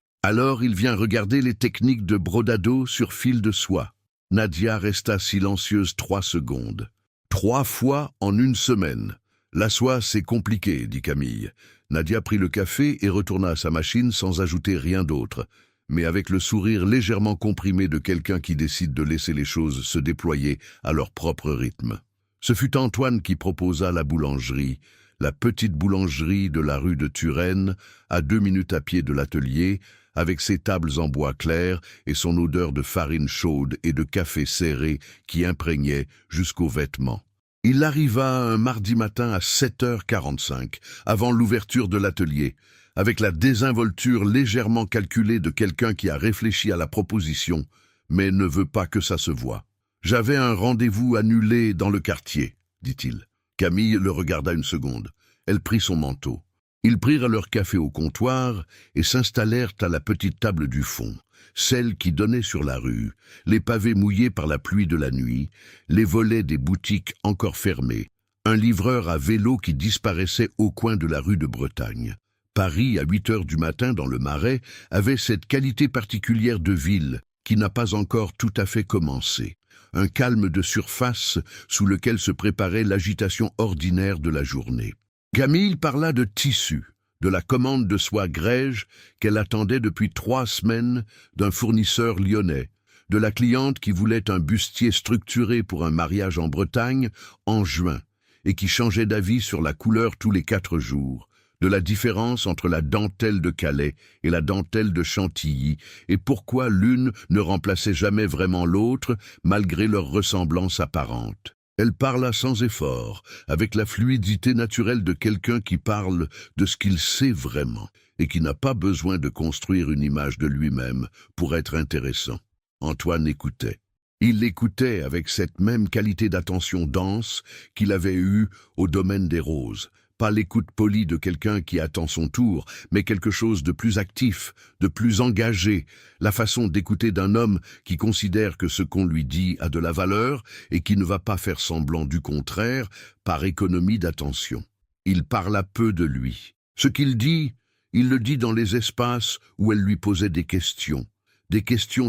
il vient regarder les techniques de brodado sur fil de soie. Nadia resta silencieuse 3 secondes. 3 fois en 1 semaine. La soie, c'est compliqué, dit Camille. Nadia prit le café et retourna à sa machine sans ajouter rien d'autre, mais avec le sourire légèrement comprimé de quelqu'un qui décide de laisser les choses se déployer à leur propre rythme. Ce fut Antoine qui proposa la boulangerie, la petite boulangerie de la rue de Turenne, à 2 minutes à pied de l'atelier, avec ses tables en bois clair et son odeur de farine chaude et de café serré qui imprégnait jusqu'aux vêtements. Il arriva un mardi matin à 7h45, avant l'ouverture de l'atelier, avec la désinvolture légèrement calculée de quelqu'un qui a réfléchi à la proposition, mais ne veut pas que ça se voie. « J'avais un rendez-vous annulé dans le quartier, dit-il. Camille le regarda une seconde. Elle prit son manteau. Ils prirent leur café au comptoir et s'installèrent à la petite table du fond, celle qui donnait sur la rue, les pavés mouillés par la pluie de la nuit, les volets des boutiques encore fermés, un livreur à vélo qui disparaissait au coin de la rue de Bretagne. Paris, à 8h du matin dans le Marais, avait cette qualité particulière de ville qui n'a pas encore tout à fait commencé. Un calme de surface sous lequel se préparait l'agitation ordinaire de la journée. Camille parla de tissu, de la commande de soie Grège qu'elle attendait depuis 3 semaines d'un fournisseur lyonnais, de la cliente qui voulait un bustier structuré pour un mariage en Bretagne en juin et qui changeait d'avis sur la couleur tous les 4 jours, de la différence entre la dentelle de Calais et la dentelle de Chantilly et pourquoi l'une ne remplaçait jamais vraiment l'autre malgré leur ressemblance apparente. Elle parla sans effort, avec la fluidité naturelle de quelqu'un qui parle de ce qu'il sait vraiment et qui n'a pas besoin de construire une image de lui-même pour être intéressant. Antoine écoutait. Il l'écoutait avec cette même qualité d'attention dense qu'il avait eue au domaine des roses. Pas l'écoute polie de quelqu'un qui attend son tour, mais quelque chose de plus actif, de plus engagé, la façon d'écouter d'un homme qui considère que ce qu'on lui dit a de la valeur et qui ne va pas faire semblant du contraire par économie d'attention. Il parla peu de lui. Ce qu'il dit, il le dit dans les espaces où elle lui posait des questions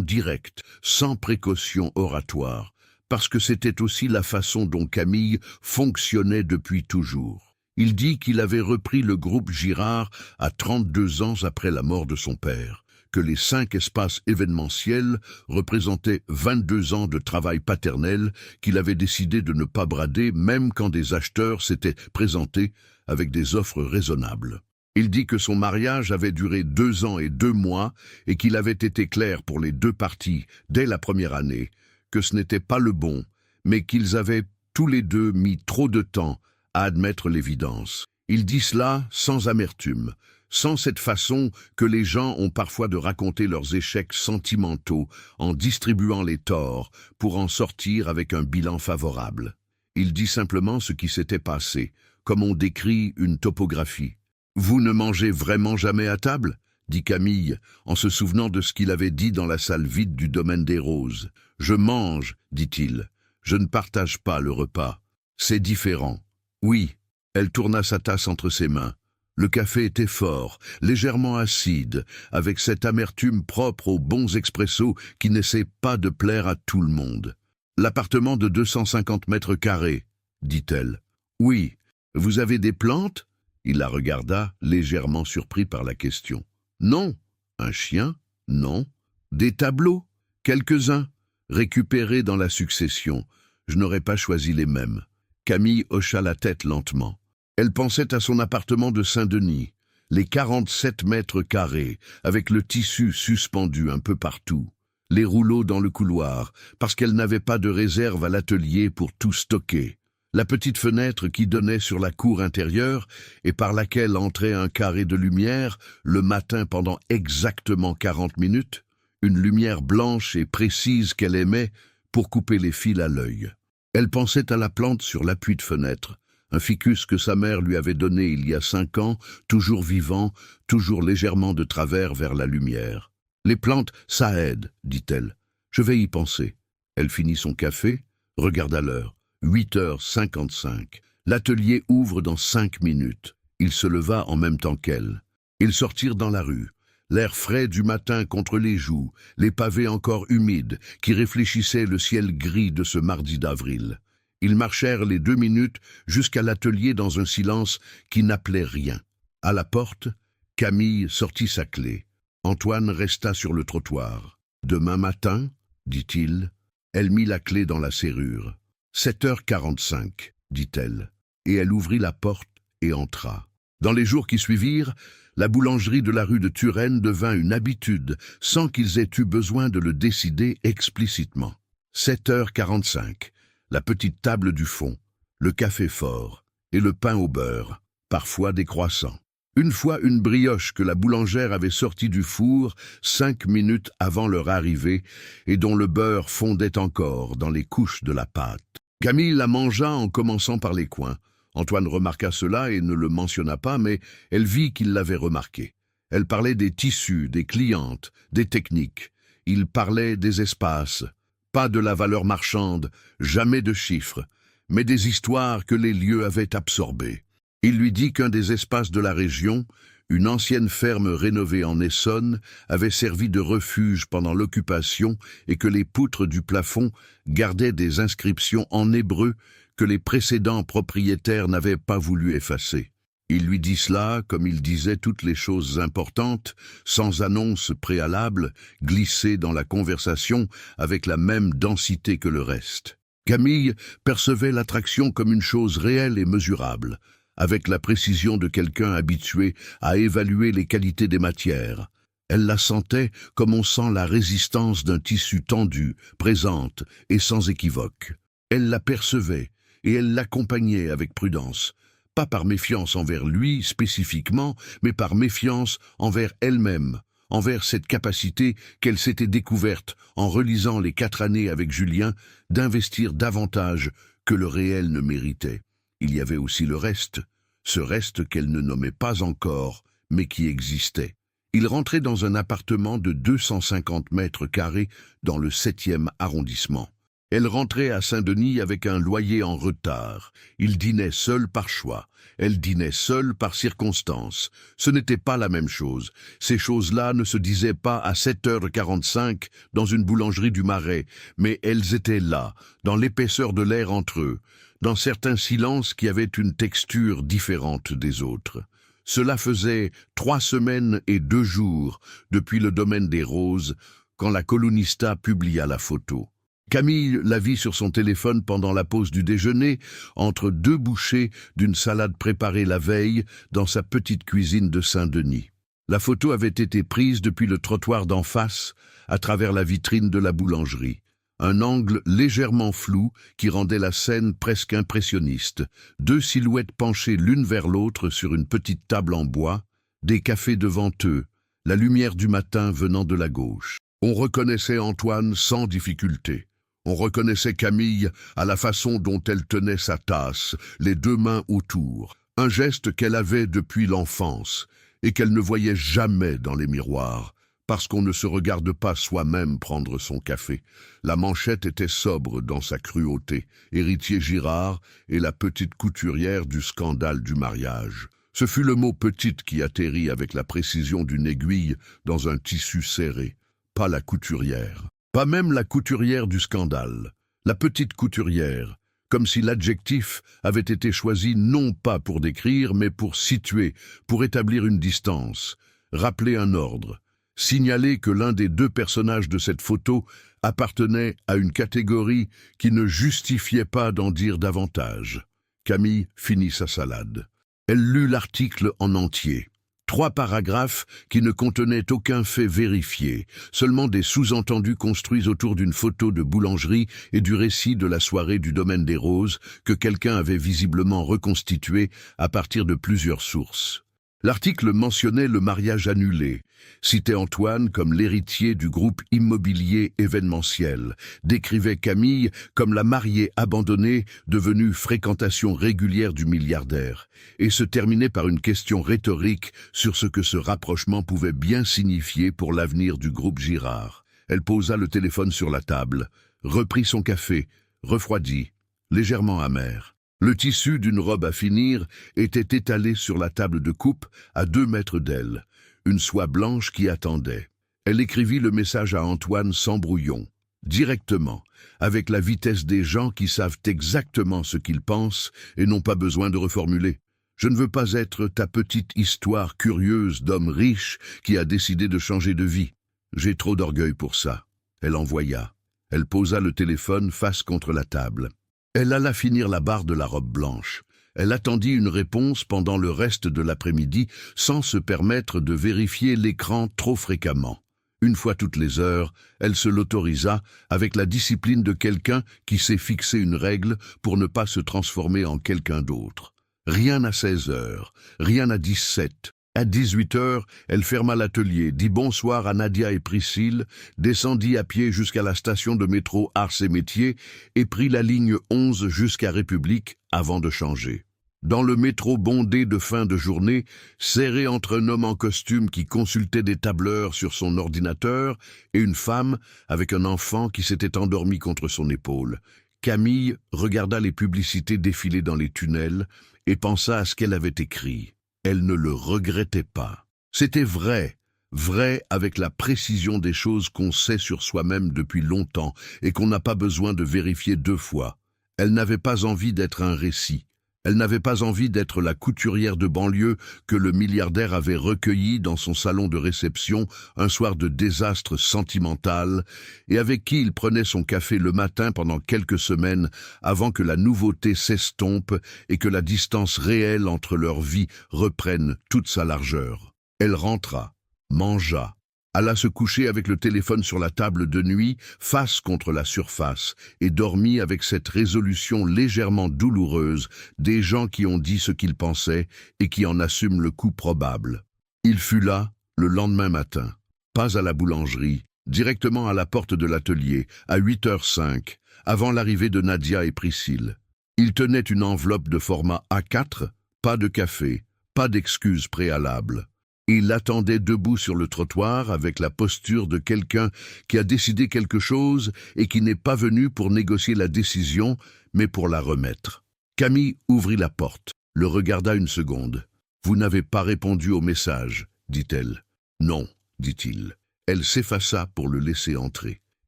directes, sans précaution oratoire, parce que c'était aussi la façon dont Camille fonctionnait depuis toujours. Il dit qu'il avait repris le groupe Girard à 32 ans après la mort de son père, que les 5 espaces événementiels représentaient 22 ans de travail paternel qu'il avait décidé de ne pas brader même quand des acheteurs s'étaient présentés avec des offres raisonnables. Il dit que son mariage avait duré 2 ans et 2 mois et qu'il avait été clair pour les 2 parties dès la première année, que ce n'était pas le bon, mais qu'ils avaient tous les 2 mis trop de temps à admettre l'évidence. Il dit cela sans amertume, sans cette façon que les gens ont parfois de raconter leurs échecs sentimentaux en distribuant les torts pour en sortir avec un bilan favorable. Il dit simplement ce qui s'était passé, comme on décrit une topographie. « Vous ne mangez vraiment jamais à table ?» dit Camille, en se souvenant de ce qu'il avait dit dans la salle vide du domaine des roses. « Je mange, dit-il. Je ne partage pas le repas. C'est différent. » Oui, elle tourna sa tasse entre ses mains. Le café était fort, légèrement acide, avec cette amertume propre aux bons expressos qui n'essaient pas de plaire à tout le monde. « L'appartement de 250 mètres carrés, dit-elle. « Oui. Vous avez des plantes ?» Il la regarda, légèrement surpris par la question. « Non. Un chien? Non. Des tableaux? Quelques-uns. Récupérés dans la succession. Je n'aurais pas choisi les mêmes. » Camille hocha la tête lentement. Elle pensait à son appartement de Saint-Denis, les 47 mètres carrés, avec le tissu suspendu un peu partout, les rouleaux dans le couloir, parce qu'elle n'avait pas de réserve à l'atelier pour tout stocker, la petite fenêtre qui donnait sur la cour intérieure et par laquelle entrait un carré de lumière le matin pendant exactement 40 minutes, une lumière blanche et précise qu'elle aimait pour couper les fils à l'œil. Elle pensait à la plante sur l'appui de fenêtre, un ficus que sa mère lui avait donné il y a 5 ans, toujours vivant, toujours légèrement de travers vers la lumière. « Les plantes, ça aide, dit-elle. Je vais y penser. » Elle finit son café, regarda l'heure. 8h55. L'atelier ouvre dans 5 minutes. Il se leva en même temps qu'elle. Ils sortirent dans la rue. L'air frais du matin contre les joues, les pavés encore humides, qui réfléchissaient le ciel gris de ce mardi d'avril. Ils marchèrent les 2 minutes jusqu'à l'atelier dans un silence qui n'appelait rien. À la porte, Camille sortit sa clé. Antoine resta sur le trottoir. « Demain matin ?» dit-il. Elle mit la clé dans la serrure. « 7h45 » dit-elle, et elle ouvrit la porte et entra. Dans les jours qui suivirent, la boulangerie de la rue de Turenne devint une habitude, sans qu'ils aient eu besoin de le décider explicitement. 7h45, la petite table du fond, le café fort et le pain au beurre, parfois des croissants. Une fois une brioche que la boulangère avait sortie du four 5 minutes avant leur arrivée et dont le beurre fondait encore dans les couches de la pâte. Camille la mangea en commençant par les coins. Antoine remarqua cela et ne le mentionna pas, mais elle vit qu'il l'avait remarqué. Elle parlait des tissus, des clientes, des techniques. Il parlait des espaces. Pas de la valeur marchande, jamais de chiffres, mais des histoires que les lieux avaient absorbées. Il lui dit qu'un des espaces de la région, une ancienne ferme rénovée en Essonne, avait servi de refuge pendant l'occupation et que les poutres du plafond gardaient des inscriptions en hébreu que les précédents propriétaires n'avaient pas voulu effacer. Il lui dit cela comme il disait toutes les choses importantes, sans annonce préalable, glissées dans la conversation avec la même densité que le reste. Camille percevait l'attraction comme une chose réelle et mesurable, avec la précision de quelqu'un habitué à évaluer les qualités des matières. Elle la sentait comme on sent la résistance d'un tissu tendu, présente et sans équivoque. Elle la percevait et elle l'accompagnait avec prudence, pas par méfiance envers lui spécifiquement, mais par méfiance envers elle-même, envers cette capacité qu'elle s'était découverte en relisant les 4 années avec Julien d'investir davantage que le réel ne méritait. Il y avait aussi le reste, ce reste qu'elle ne nommait pas encore, mais qui existait. Il rentrait dans un appartement de 250 mètres carrés dans le 7e arrondissement. Elle rentrait à Saint-Denis avec un loyer en retard. Il dînait seul par choix. Elle dînait seule par circonstance. Ce n'était pas la même chose. Ces choses-là ne se disaient pas à 7h45 dans une boulangerie du Marais, mais elles étaient là, dans l'épaisseur de l'air entre eux, dans certains silences qui avaient une texture différente des autres. Cela faisait 3 semaines et 2 jours depuis le domaine des Roses, quand la Colonista publia la photo. Camille la vit sur son téléphone pendant la pause du déjeuner, entre 2 bouchées d'une salade préparée la veille dans sa petite cuisine de Saint-Denis. La photo avait été prise depuis le trottoir d'en face, à travers la vitrine de la boulangerie. Un angle légèrement flou qui rendait la scène presque impressionniste. 2 silhouettes penchées l'une vers l'autre sur une petite table en bois, des cafés devant eux, la lumière du matin venant de la gauche. On reconnaissait Antoine sans difficulté. On reconnaissait Camille à la façon dont elle tenait sa tasse, les 2 mains autour, un geste qu'elle avait depuis l'enfance et qu'elle ne voyait jamais dans les miroirs, parce qu'on ne se regarde pas soi-même prendre son café. La manchette était sobre dans sa cruauté, héritier Girard et la petite couturière du scandale du mariage. Ce fut le mot « petite » qui atterrit avec la précision d'une aiguille dans un tissu serré, pas la couturière. Pas même la couturière du scandale, la petite couturière, comme si l'adjectif avait été choisi non pas pour décrire, mais pour situer, pour établir une distance, rappeler un ordre, signaler que l'un des 2 personnages de cette photo appartenait à une catégorie qui ne justifiait pas d'en dire davantage. Camille finit sa salade. Elle lut l'article en entier. 3 paragraphes qui ne contenaient aucun fait vérifié, seulement des sous-entendus construits autour d'une photo de boulangerie et du récit de la soirée du domaine des Roses que quelqu'un avait visiblement reconstitué à partir de plusieurs sources. L'article mentionnait le mariage annulé, citait Antoine comme l'héritier du groupe immobilier événementiel, décrivait Camille comme la mariée abandonnée devenue fréquentation régulière du milliardaire, et se terminait par une question rhétorique sur ce que ce rapprochement pouvait bien signifier pour l'avenir du groupe Girard. Elle posa le téléphone sur la table, reprit son café, refroidi, légèrement amer. Le tissu d'une robe à finir était étalé sur la table de coupe à 2 mètres d'elle, une soie blanche qui attendait. Elle écrivit le message à Antoine sans brouillon, directement, avec la vitesse des gens qui savent exactement ce qu'ils pensent et n'ont pas besoin de reformuler. « Je ne veux pas être ta petite histoire curieuse d'homme riche qui a décidé de changer de vie. J'ai trop d'orgueil pour ça. » Elle envoya. Elle posa le téléphone face contre la table. Elle alla finir la barre de la robe blanche. Elle attendit une réponse pendant le reste de l'après-midi sans se permettre de vérifier l'écran trop fréquemment. Une fois toutes les heures, elle se l'autorisa avec la discipline de quelqu'un qui s'est fixé une règle pour ne pas se transformer en quelqu'un d'autre. Rien à 16 heures, rien à 17. À 18 heures, elle ferma l'atelier, dit bonsoir à Nadia et Priscille, descendit à pied jusqu'à la station de métro Ars et Métiers et prit la ligne 11 jusqu'à République avant de changer. Dans le métro bondé de fin de journée, serré entre un homme en costume qui consultait des tableurs sur son ordinateur et une femme avec un enfant qui s'était endormi contre son épaule, Camille regarda les publicités défiler dans les tunnels et pensa à ce qu'elle avait écrit. Elle ne le regrettait pas. C'était vrai, vrai avec la précision des choses qu'on sait sur soi-même depuis longtemps et qu'on n'a pas besoin de vérifier 2 fois. Elle n'avait pas envie d'être un récit. Elle n'avait pas envie d'être la couturière de banlieue que le milliardaire avait recueillie dans son salon de réception un soir de désastre sentimental et avec qui il prenait son café le matin pendant quelques semaines avant que la nouveauté s'estompe et que la distance réelle entre leurs vies reprenne toute sa largeur. Elle rentra, mangea, alla se coucher avec le téléphone sur la table de nuit, face contre la surface, et dormit avec cette résolution légèrement douloureuse des gens qui ont dit ce qu'ils pensaient et qui en assument le coût probable. Il fut là, le lendemain matin, pas à la boulangerie, directement à la porte de l'atelier, à 8h05, avant l'arrivée de Nadia et Priscille. Il tenait une enveloppe de format A4, pas de café, pas d'excuses préalables. Il l'attendait debout sur le trottoir avec la posture de quelqu'un qui a décidé quelque chose et qui n'est pas venu pour négocier la décision, mais pour la remettre. Camille ouvrit la porte, le regarda une seconde. « Vous n'avez pas répondu au message, dit-elle. « Non, dit-il. » Elle s'effaça pour le laisser entrer.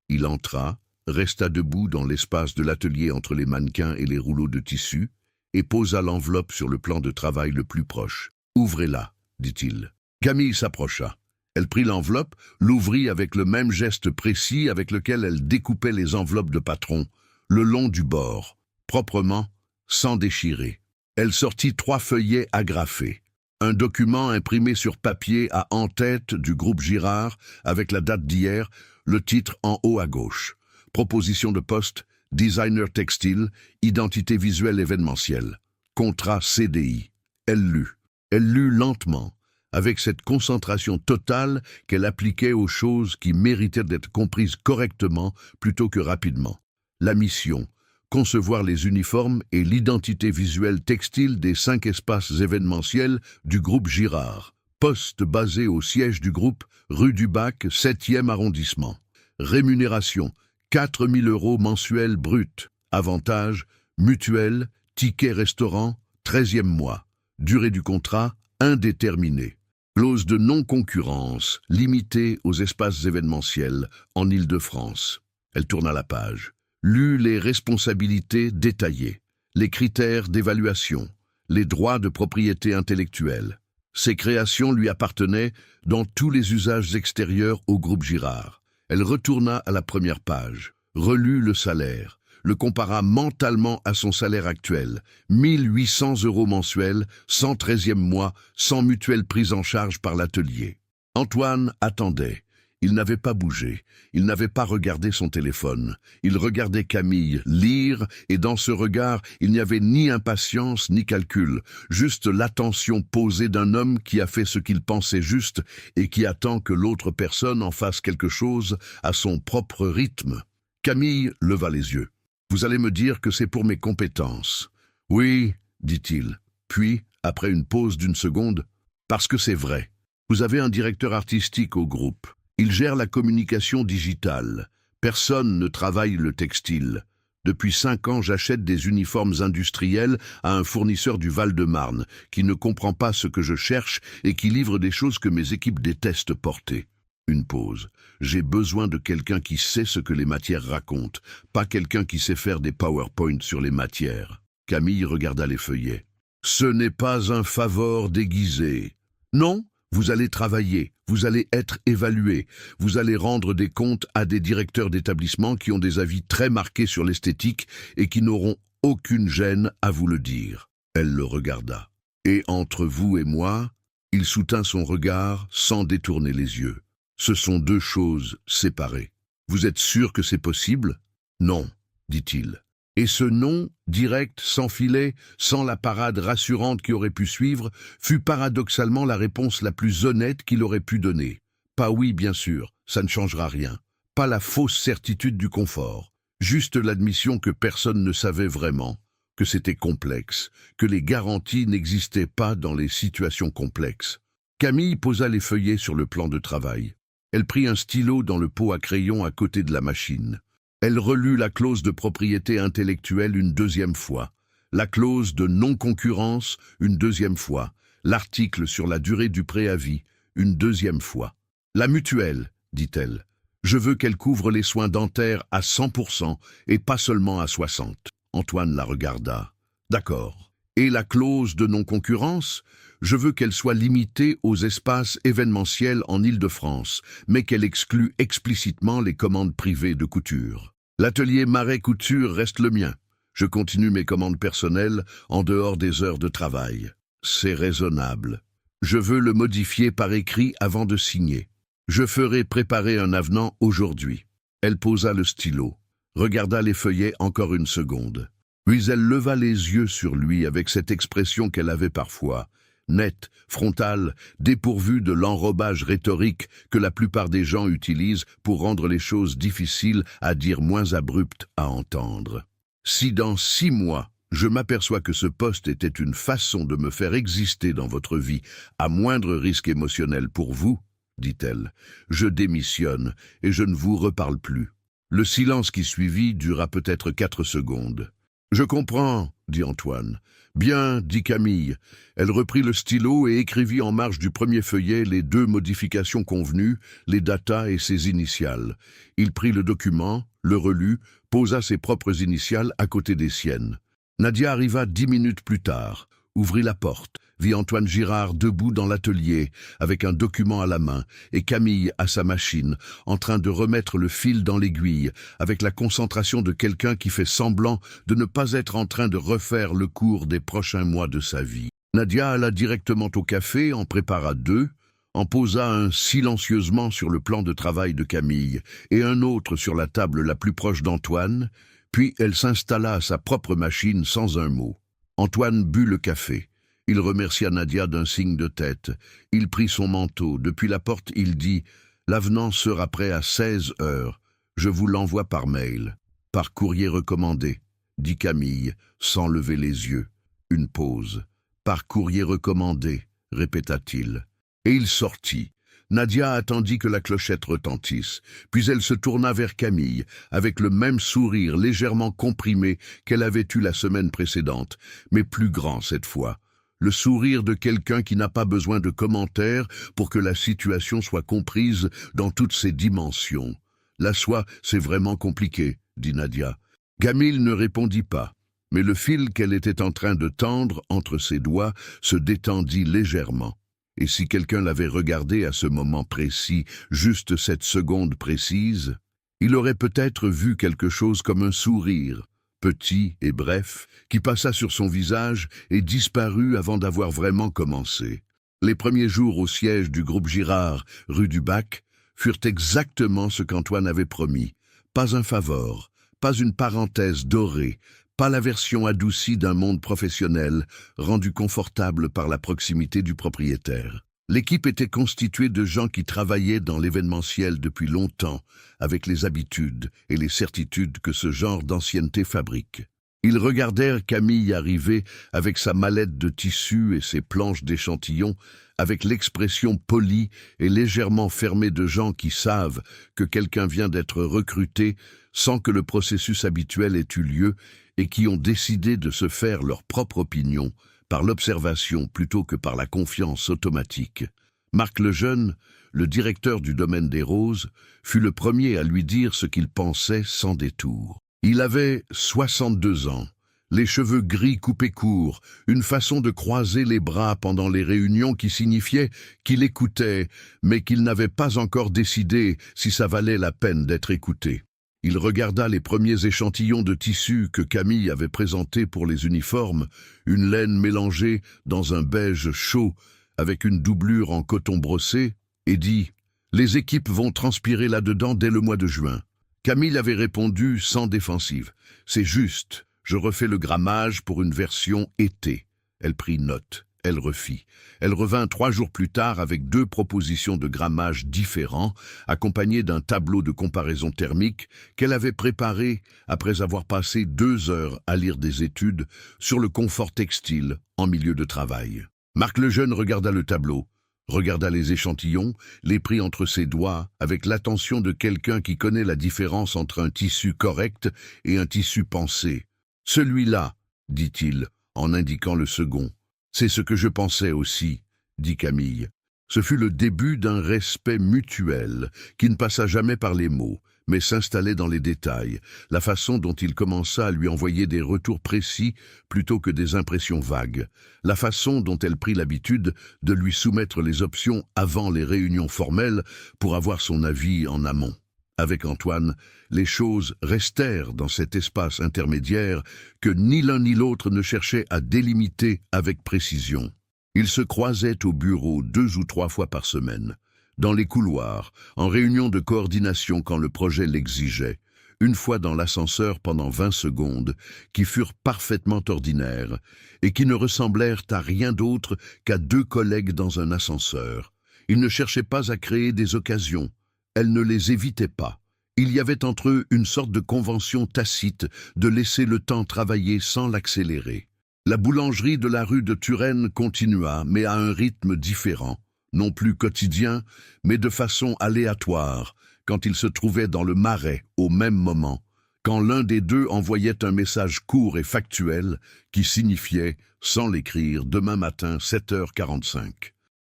Il entra, resta debout dans l'espace de l'atelier entre les mannequins et les rouleaux de tissu, et posa l'enveloppe sur le plan de travail le plus proche. « Ouvrez-la, dit-il. » Camille s'approcha. Elle prit l'enveloppe, l'ouvrit avec le même geste précis avec lequel elle découpait les enveloppes de patron, le long du bord, proprement, sans déchirer. Elle sortit 3 feuillets agrafés. Un document imprimé sur papier à en-tête du groupe Girard, avec la date d'hier, le titre en haut à gauche. Proposition de poste, designer textile, identité visuelle événementielle. Contrat CDI. Elle lut lentement, avec cette concentration totale qu'elle appliquait aux choses qui méritaient d'être comprises correctement plutôt que rapidement. La mission, concevoir les uniformes et l'identité visuelle textile des 5 espaces événementiels du groupe Girard. Poste basé au siège du groupe, rue du Bac, 7e arrondissement. Rémunération, 4 000 € mensuels bruts. Avantages, mutuelle, ticket restaurant, 13e mois. Durée du contrat, indéterminée. Clause de non-concurrence, limitée aux espaces événementiels en Île-de-France. Elle tourna la page. Lut les responsabilités détaillées, les critères d'évaluation, les droits de propriété intellectuelle. Ces créations lui appartenaient dans tous les usages extérieurs au groupe Girard. Elle retourna à la première page, relut le salaire, le compara mentalement à son salaire actuel, 1 800 € mensuels, 113e mois, sans mutuelle prise en charge par l'atelier. Antoine attendait. Il n'avait pas bougé, il n'avait pas regardé son téléphone. Il regardait Camille lire, et dans ce regard, il n'y avait ni impatience ni calcul, juste l'attention posée d'un homme qui a fait ce qu'il pensait juste et qui attend que l'autre personne en fasse quelque chose à son propre rythme. Camille leva les yeux. « Vous allez me dire que c'est pour mes compétences. »« Oui, dit-il. Puis, après une pause d'1 seconde, « parce que c'est vrai. Vous avez un directeur artistique au groupe. Il gère la communication digitale. Personne ne travaille le textile. Depuis 5 ans, j'achète des uniformes industriels à un fournisseur du Val-de-Marne qui ne comprend pas ce que je cherche et qui livre des choses que mes équipes détestent porter. » Une pause. J'ai besoin de quelqu'un qui sait ce que les matières racontent, pas quelqu'un qui sait faire des PowerPoint sur les matières. Camille regarda les feuillets. Ce n'est pas un favor déguisé. Non, vous allez travailler, vous allez être évalué, vous allez rendre des comptes à des directeurs d'établissement qui ont des avis très marqués sur l'esthétique et qui n'auront aucune gêne à vous le dire. Elle le regarda. Et entre vous et moi, il soutint son regard sans détourner les yeux. Ce sont deux choses séparées. Vous êtes sûr que c'est possible? Non, dit-il. Et ce non, direct, sans filet, sans la parade rassurante qui aurait pu suivre, fut paradoxalement la réponse la plus honnête qu'il aurait pu donner. Pas oui, bien sûr, ça ne changera rien. Pas la fausse certitude du confort. Juste l'admission que personne ne savait vraiment, que c'était complexe, que les garanties n'existaient pas dans les situations complexes. Camille posa les feuillets sur le plan de travail. Elle prit un stylo dans le pot à crayon à côté de la machine. Elle relut la clause de propriété intellectuelle une deuxième fois, la clause de non-concurrence une deuxième fois, l'article sur la durée du préavis une deuxième fois. La mutuelle, dit-elle. Je veux qu'elle couvre les soins dentaires à 100% et pas seulement à 60%. Antoine la regarda. D'accord. Et la clause de non-concurrence? Je veux qu'elle soit limitée aux espaces événementiels en Île-de-France, mais qu'elle exclue explicitement les commandes privées de couture. L'atelier Marais Couture reste le mien. Je continue mes commandes personnelles en dehors des heures de travail. C'est raisonnable. Je veux le modifier par écrit avant de signer. Je ferai préparer un avenant aujourd'hui. Elle posa le stylo, regarda les feuillets encore une seconde. Puis elle leva les yeux sur lui avec cette expression qu'elle avait parfois, nette, frontale, dépourvue de l'enrobage rhétorique que la plupart des gens utilisent pour rendre les choses difficiles à dire, moins abruptes à entendre. Si dans 6 mois, je m'aperçois que ce poste était une façon de me faire exister dans votre vie à moindre risque émotionnel pour vous, dit-elle, je démissionne et je ne vous reparle plus. Le silence qui suivit dura peut-être 4 secondes. Je comprends, dit Antoine. Bien, dit Camille. Elle reprit le stylo et écrivit en marge du premier feuillet les 2 modifications convenues, les datas et ses initiales. Il prit le document, le relut, posa ses propres initiales à côté des siennes. Nadia arriva 10 minutes plus tard, ouvrit la porte, vit Antoine Girard debout dans l'atelier, avec un document à la main, et Camille à sa machine, en train de remettre le fil dans l'aiguille, avec la concentration de quelqu'un qui fait semblant de ne pas être en train de refaire le cours des prochains mois de sa vie. Nadia alla directement au café, en prépara 2, en posa un silencieusement sur le plan de travail de Camille, et un autre sur la table la plus proche d'Antoine, puis elle s'installa à sa propre machine sans un mot. Antoine but le café. Il remercia Nadia d'un signe de tête. Il prit son manteau. Depuis la porte, il dit « L'avenant sera prêt à 16 heures. Je vous l'envoie par mail. Par courrier recommandé, dit Camille, sans lever les yeux. Une pause. Par courrier recommandé, répéta-t-il. Et il sortit. Nadia attendit que la clochette retentisse, puis elle se tourna vers Camille, avec le même sourire légèrement comprimé qu'elle avait eu la semaine précédente, mais plus grand cette fois. Le sourire de quelqu'un qui n'a pas besoin de commentaires pour que la situation soit comprise dans toutes ses dimensions. La soie, c'est vraiment compliqué, dit Nadia. Camille ne répondit pas, mais le fil qu'elle était en train de tendre entre ses doigts se détendit légèrement. Et si quelqu'un l'avait regardé à ce moment précis, juste cette seconde précise, il aurait peut-être vu quelque chose comme un sourire, petit et bref, qui passa sur son visage et disparut avant d'avoir vraiment commencé. Les premiers jours au siège du groupe Girard, rue du Bac, furent exactement ce qu'Antoine avait promis. Pas un favor, pas une parenthèse dorée, pas la version adoucie d'un monde professionnel, rendu confortable par la proximité du propriétaire. L'équipe était constituée de gens qui travaillaient dans l'événementiel depuis longtemps, avec les habitudes et les certitudes que ce genre d'ancienneté fabrique. Ils regardèrent Camille arriver avec sa mallette de tissu et ses planches d'échantillons, avec l'expression polie et légèrement fermée de gens qui savent que quelqu'un vient d'être recruté sans que le processus habituel ait eu lieu et qui ont décidé de se faire leur propre opinion par l'observation plutôt que par la confiance automatique. Marc Lejeune, le directeur du domaine des Roses, fut le premier à lui dire ce qu'il pensait sans détour. Il avait 62 ans, les cheveux gris coupés courts, une façon de croiser les bras pendant les réunions qui signifiait qu'il écoutait, mais qu'il n'avait pas encore décidé si ça valait la peine d'être écouté. Il regarda les premiers échantillons de tissu que Camille avait présentés pour les uniformes, une laine mélangée dans un beige chaud avec une doublure en coton brossé, et dit « Les équipes vont transpirer là-dedans dès le mois de juin. » Camille avait répondu sans défensive « C'est juste, je refais le grammage pour une version été. » Elle prit note. Elle refit. Elle revint 3 jours plus tard avec 2 propositions de grammage différents, accompagnées d'un tableau de comparaison thermique qu'elle avait préparé après avoir passé 2 heures à lire des études sur le confort textile en milieu de travail. Marc Lejeune regarda le tableau, regarda les échantillons, les prit entre ses doigts avec l'attention de quelqu'un qui connaît la différence entre un tissu correct et un tissu pensé. « Celui-là, dit-il, en indiquant le second. « C'est ce que je pensais aussi, dit Camille. Ce fut le début d'un respect mutuel qui ne passa jamais par les mots, mais s'installait dans les détails, la façon dont il commença à lui envoyer des retours précis plutôt que des impressions vagues, la façon dont elle prit l'habitude de lui soumettre les options avant les réunions formelles pour avoir son avis en amont. Avec Antoine, les choses restèrent dans cet espace intermédiaire que ni l'un ni l'autre ne cherchait à délimiter avec précision. Ils se croisaient au bureau 2 ou 3 fois par semaine, dans les couloirs, en réunion de coordination quand le projet l'exigeait, une fois dans l'ascenseur pendant 20 secondes, qui furent parfaitement ordinaires et qui ne ressemblèrent à rien d'autre qu'à 2 collègues dans un ascenseur. Ils ne cherchaient pas à créer des occasions. Elle ne les évitait pas. Il y avait entre eux une sorte de convention tacite de laisser le temps travailler sans l'accélérer. La boulangerie de la rue de Turenne continua, mais à un rythme différent, non plus quotidien, mais de façon aléatoire, quand ils se trouvaient dans le Marais au même moment, quand l'un des 2 envoyait un message court et factuel qui signifiait, sans l'écrire, demain matin 7h45.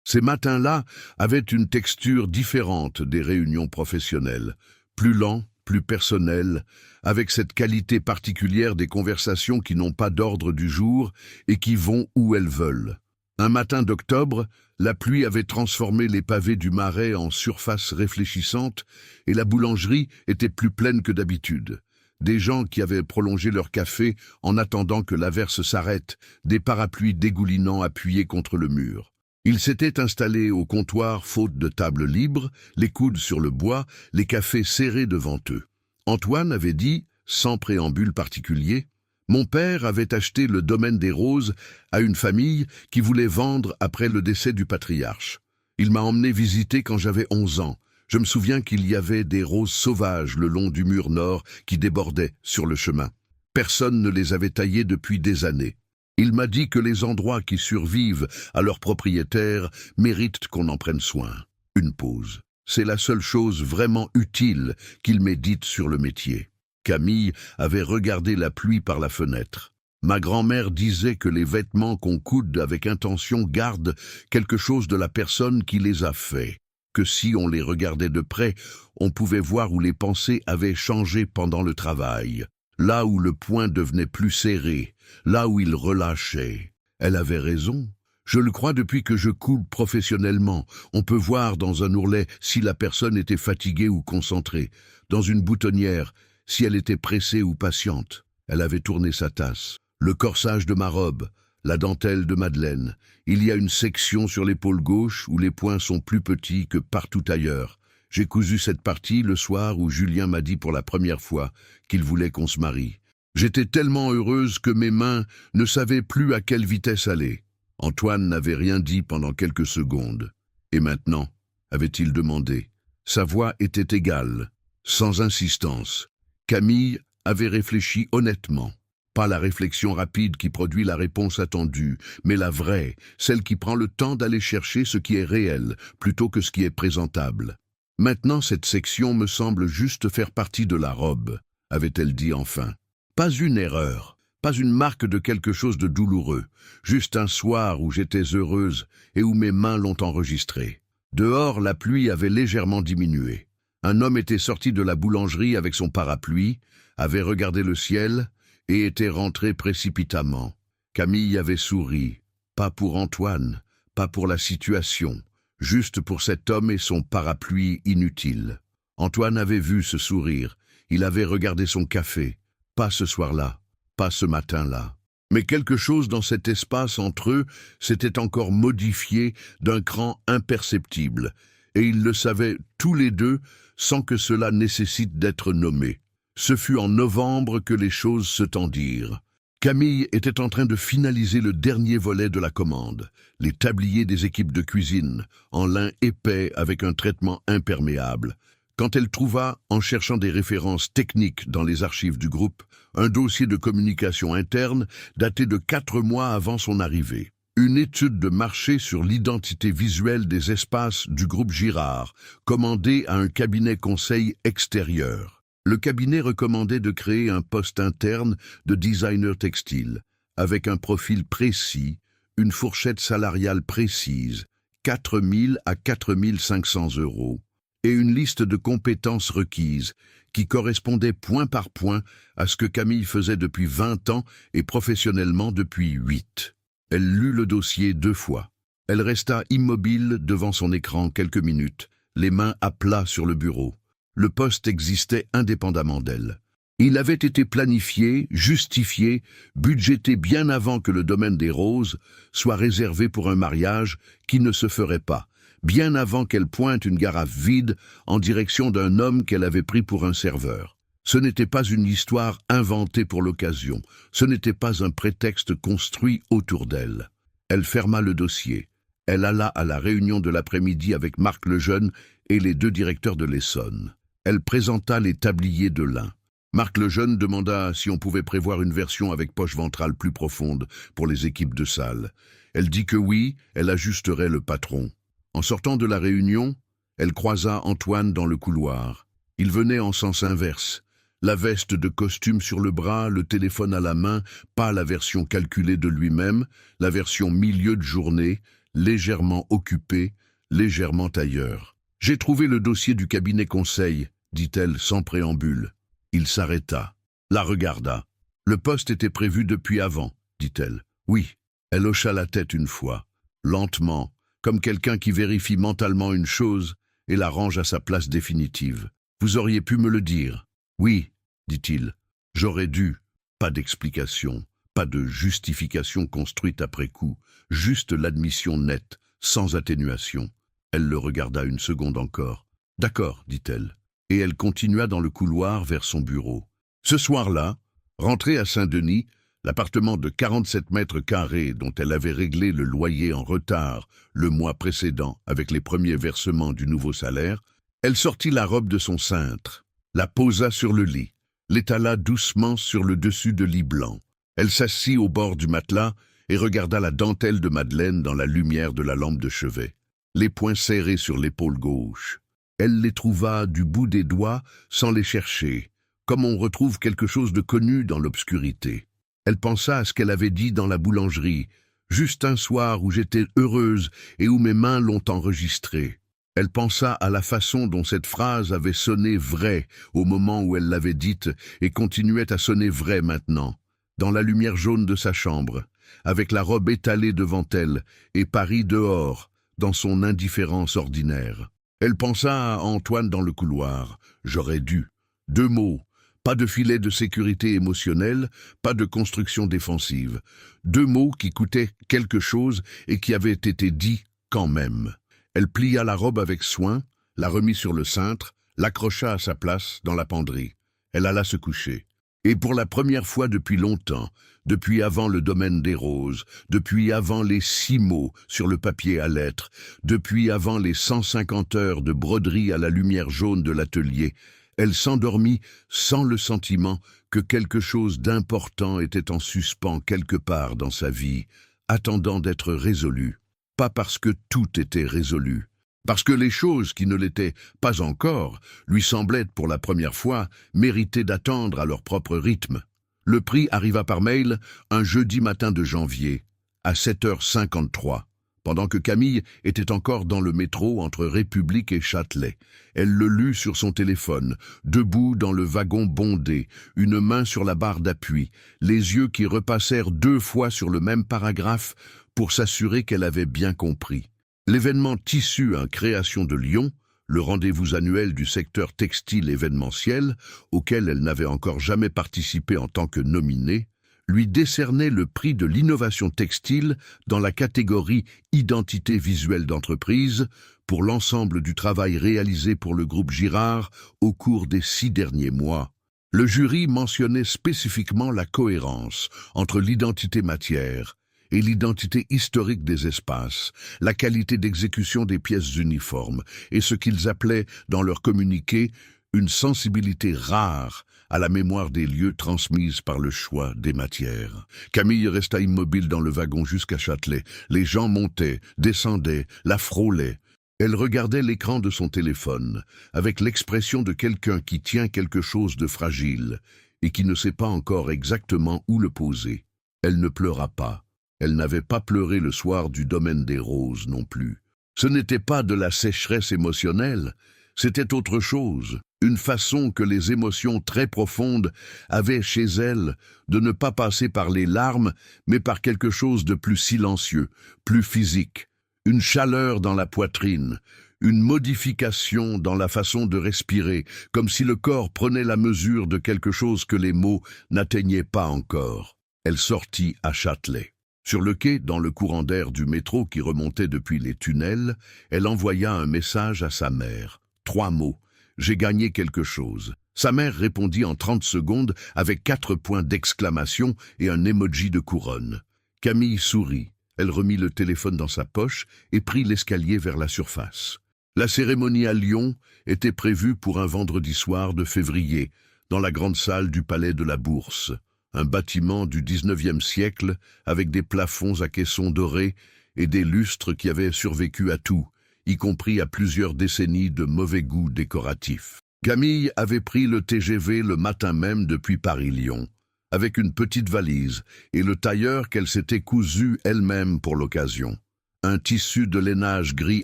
Ces matins-là avaient une texture différente des réunions professionnelles, plus lent, plus personnel, avec cette qualité particulière des conversations qui n'ont pas d'ordre du jour et qui vont où elles veulent. Un matin d'octobre, la pluie avait transformé les pavés du Marais en surface réfléchissante et la boulangerie était plus pleine que d'habitude. Des gens qui avaient prolongé leur café en attendant que l'averse s'arrête, des parapluies dégoulinants appuyés contre le mur. Ils s'étaient installés au comptoir faute de table libre, les coudes sur le bois, les cafés serrés devant eux. Antoine avait dit, sans préambule particulier, « Mon père avait acheté le domaine des Roses à une famille qui voulait vendre après le décès du patriarche. Il m'a emmené visiter quand j'avais 11 ans. Je me souviens qu'il y avait des roses sauvages le long du mur nord qui débordaient sur le chemin. Personne ne les avait taillées depuis des années. Il m'a dit que les endroits qui survivent à leurs propriétaires méritent qu'on en prenne soin. » Une pause. C'est la seule chose vraiment utile qu'il m'ait dite sur le métier. Camille avait regardé la pluie par la fenêtre. Ma grand-mère disait que les vêtements qu'on coude avec intention gardent quelque chose de la personne qui les a faits, que si on les regardait de près, on pouvait voir où les pensées avaient changé pendant le travail, là où le poing devenait plus serré, là où il relâchait. Elle avait raison. Je le crois depuis que je coupe professionnellement. On peut voir dans un ourlet si la personne était fatiguée ou concentrée. Dans une boutonnière, si elle était pressée ou patiente. Elle avait tourné sa tasse. Le corsage de ma robe, la dentelle de Madeleine. Il y a une section sur l'épaule gauche où les points sont plus petits que partout ailleurs. J'ai cousu cette partie le soir où Julien m'a dit pour la première fois qu'il voulait qu'on se marie. J'étais tellement heureuse que mes mains ne savaient plus à quelle vitesse aller. Antoine n'avait rien dit pendant quelques secondes. Et maintenant, avait-il demandé. Sa voix était égale, sans insistance. Camille avait réfléchi honnêtement. Pas la réflexion rapide qui produit la réponse attendue, mais la vraie, celle qui prend le temps d'aller chercher ce qui est réel, plutôt que ce qui est présentable. Maintenant, cette section me semble juste faire partie de la robe, avait-elle dit enfin. Pas une erreur, pas une marque de quelque chose de douloureux, juste un soir où j'étais heureuse et où mes mains l'ont enregistré. Dehors, la pluie avait légèrement diminué. Un homme était sorti de la boulangerie avec son parapluie, avait regardé le ciel et était rentré précipitamment. Camille avait souri, pas pour Antoine, pas pour la situation, juste pour cet homme et son parapluie inutile. Antoine avait vu ce sourire. Il avait regardé son café. Pas ce soir-là, pas ce matin-là. Mais quelque chose dans cet espace entre eux s'était encore modifié d'un cran imperceptible, et ils le savaient tous les deux sans que cela nécessite d'être nommé. Ce fut en novembre que les choses se tendirent. Camille était en train de finaliser le dernier volet de la commande, les tabliers des équipes de cuisine, en lin épais avec un traitement imperméable, quand elle trouva, en cherchant des références techniques dans les archives du groupe, un dossier de communication interne daté de 4 mois avant son arrivée. Une étude de marché sur l'identité visuelle des espaces du groupe Girard, commandée à un cabinet conseil extérieur. Le cabinet recommandait de créer un poste interne de designer textile, avec un profil précis, une fourchette salariale précise, 4 000 à 4 500 €, et une liste de compétences requises, qui correspondait point par point à ce que Camille faisait depuis 20 ans et professionnellement depuis 8. Elle lut le dossier 2 fois. Elle resta immobile devant son écran quelques minutes, les mains à plat sur le bureau. Le poste existait indépendamment d'elle. Il avait été planifié, justifié, budgété bien avant que le domaine des roses soit réservé pour un mariage qui ne se ferait pas, bien avant qu'elle pointe une carafe vide en direction d'un homme qu'elle avait pris pour un serveur. Ce n'était pas une histoire inventée pour l'occasion, ce n'était pas un prétexte construit autour d'elle. Elle ferma le dossier. Elle alla à la réunion de l'après-midi avec Marc Lejeune et les 2 directeurs de l'Essonne. Elle présenta les tabliers de lin. Marc Lejeune demanda si on pouvait prévoir une version avec poche ventrale plus profonde pour les équipes de salle. Elle dit que oui, elle ajusterait le patron. En sortant de la réunion, elle croisa Antoine dans le couloir. Il venait en sens inverse. La veste de costume sur le bras, le téléphone à la main, pas la version calculée de lui-même, la version milieu de journée, légèrement occupée, légèrement ailleurs. « J'ai trouvé le dossier du cabinet conseil », dit-elle sans préambule. Il s'arrêta, la regarda. « Le poste était prévu depuis avant », dit-elle. « Oui. » Elle hocha la tête une fois, lentement, comme quelqu'un qui vérifie mentalement une chose et la range à sa place définitive. « Vous auriez pu me le dire. » « Oui, dit-il. J'aurais dû. » Pas d'explication, pas de justification construite après coup, juste l'admission nette, sans atténuation. Elle le regarda une seconde encore. « D'accord, dit-elle. » Et elle continua dans le couloir vers son bureau. Ce soir-là, rentrée à Saint-Denis, l'appartement de 47 mètres carrés dont elle avait réglé le loyer en retard le mois précédent avec les premiers versements du nouveau salaire, elle sortit la robe de son cintre, la posa sur le lit, l'étala doucement sur le dessus de lit blanc. Elle s'assit au bord du matelas et regarda la dentelle de Madeleine dans la lumière de la lampe de chevet, les poings serrés sur l'épaule gauche. Elle les trouva du bout des doigts sans les chercher, comme on retrouve quelque chose de connu dans l'obscurité. Elle pensa à ce qu'elle avait dit dans la boulangerie, « Juste un soir où j'étais heureuse et où mes mains l'ont enregistré. » Elle pensa à la façon dont cette phrase avait sonné vraie au moment où elle l'avait dite et continuait à sonner vraie maintenant, dans la lumière jaune de sa chambre, avec la robe étalée devant elle et Paris dehors, dans son indifférence ordinaire. Elle pensa à Antoine dans le couloir. « J'aurais dû. » 2 mots. Pas de filet de sécurité émotionnelle, pas de construction défensive. 2 mots qui coûtaient quelque chose et qui avaient été dits quand même. Elle plia la robe avec soin, la remit sur le cintre, l'accrocha à sa place dans la penderie. Elle alla se coucher. Et pour la première fois depuis longtemps, depuis avant le domaine des roses, depuis avant les 6 mots sur le papier à lettres, depuis avant les 150 heures de broderie à la lumière jaune de l'atelier, elle s'endormit sans le sentiment que quelque chose d'important était en suspens quelque part dans sa vie, attendant d'être résolu. Pas parce que tout était résolu, parce que les choses qui ne l'étaient pas encore lui semblaient, pour la première fois, mériter d'attendre à leur propre rythme. Le prix arriva par mail un jeudi matin de janvier, à 7h53. Pendant que Camille était encore dans le métro entre République et Châtelet. Elle le lut sur son téléphone, debout dans le wagon bondé, une main sur la barre d'appui, les yeux qui repassèrent 2 fois sur le même paragraphe pour s'assurer qu'elle avait bien compris. L'événement tissu en création de Lyon, le rendez-vous annuel du secteur textile événementiel, auquel elle n'avait encore jamais participé en tant que nominée, lui décernait le prix de l'innovation textile dans la catégorie Identité visuelle d'entreprise pour l'ensemble du travail réalisé pour le groupe Girard au cours des 6 derniers mois. Le jury mentionnait spécifiquement la cohérence entre l'identité matière et l'identité historique des espaces, la qualité d'exécution des pièces uniformes et ce qu'ils appelaient dans leur communiqué une sensibilité rare à la mémoire des lieux transmise par le choix des matières. Camille resta immobile dans le wagon jusqu'à Châtelet. Les gens montaient, descendaient, la frôlaient. Elle regardait l'écran de son téléphone, avec l'expression de quelqu'un qui tient quelque chose de fragile et qui ne sait pas encore exactement où le poser. Elle ne pleura pas. Elle n'avait pas pleuré le soir du domaine des roses non plus. Ce n'était pas de la sécheresse émotionnelle, c'était autre chose, une façon que les émotions très profondes avaient chez elle de ne pas passer par les larmes, mais par quelque chose de plus silencieux, plus physique. Une chaleur dans la poitrine, une modification dans la façon de respirer, comme si le corps prenait la mesure de quelque chose que les mots n'atteignaient pas encore. Elle sortit à Châtelet. Sur le quai, dans le courant d'air du métro qui remontait depuis les tunnels, elle envoya un message à sa mère. 3 mots. J'ai gagné quelque chose. Sa mère répondit en 30 secondes avec 4 points d'exclamation et un emoji de couronne. Camille sourit. Elle remit le téléphone dans sa poche et prit l'escalier vers la surface. La cérémonie à Lyon était prévue pour un vendredi soir de février, dans la grande salle du Palais de la Bourse, un bâtiment du XIXe siècle avec des plafonds à caissons dorés et des lustres qui avaient survécu à tout, y compris à plusieurs décennies de mauvais goût décoratif. Camille avait pris le TGV le matin même depuis Paris-Lyon, avec une petite valise et le tailleur qu'elle s'était cousu elle-même pour l'occasion. Un tissu de lainage gris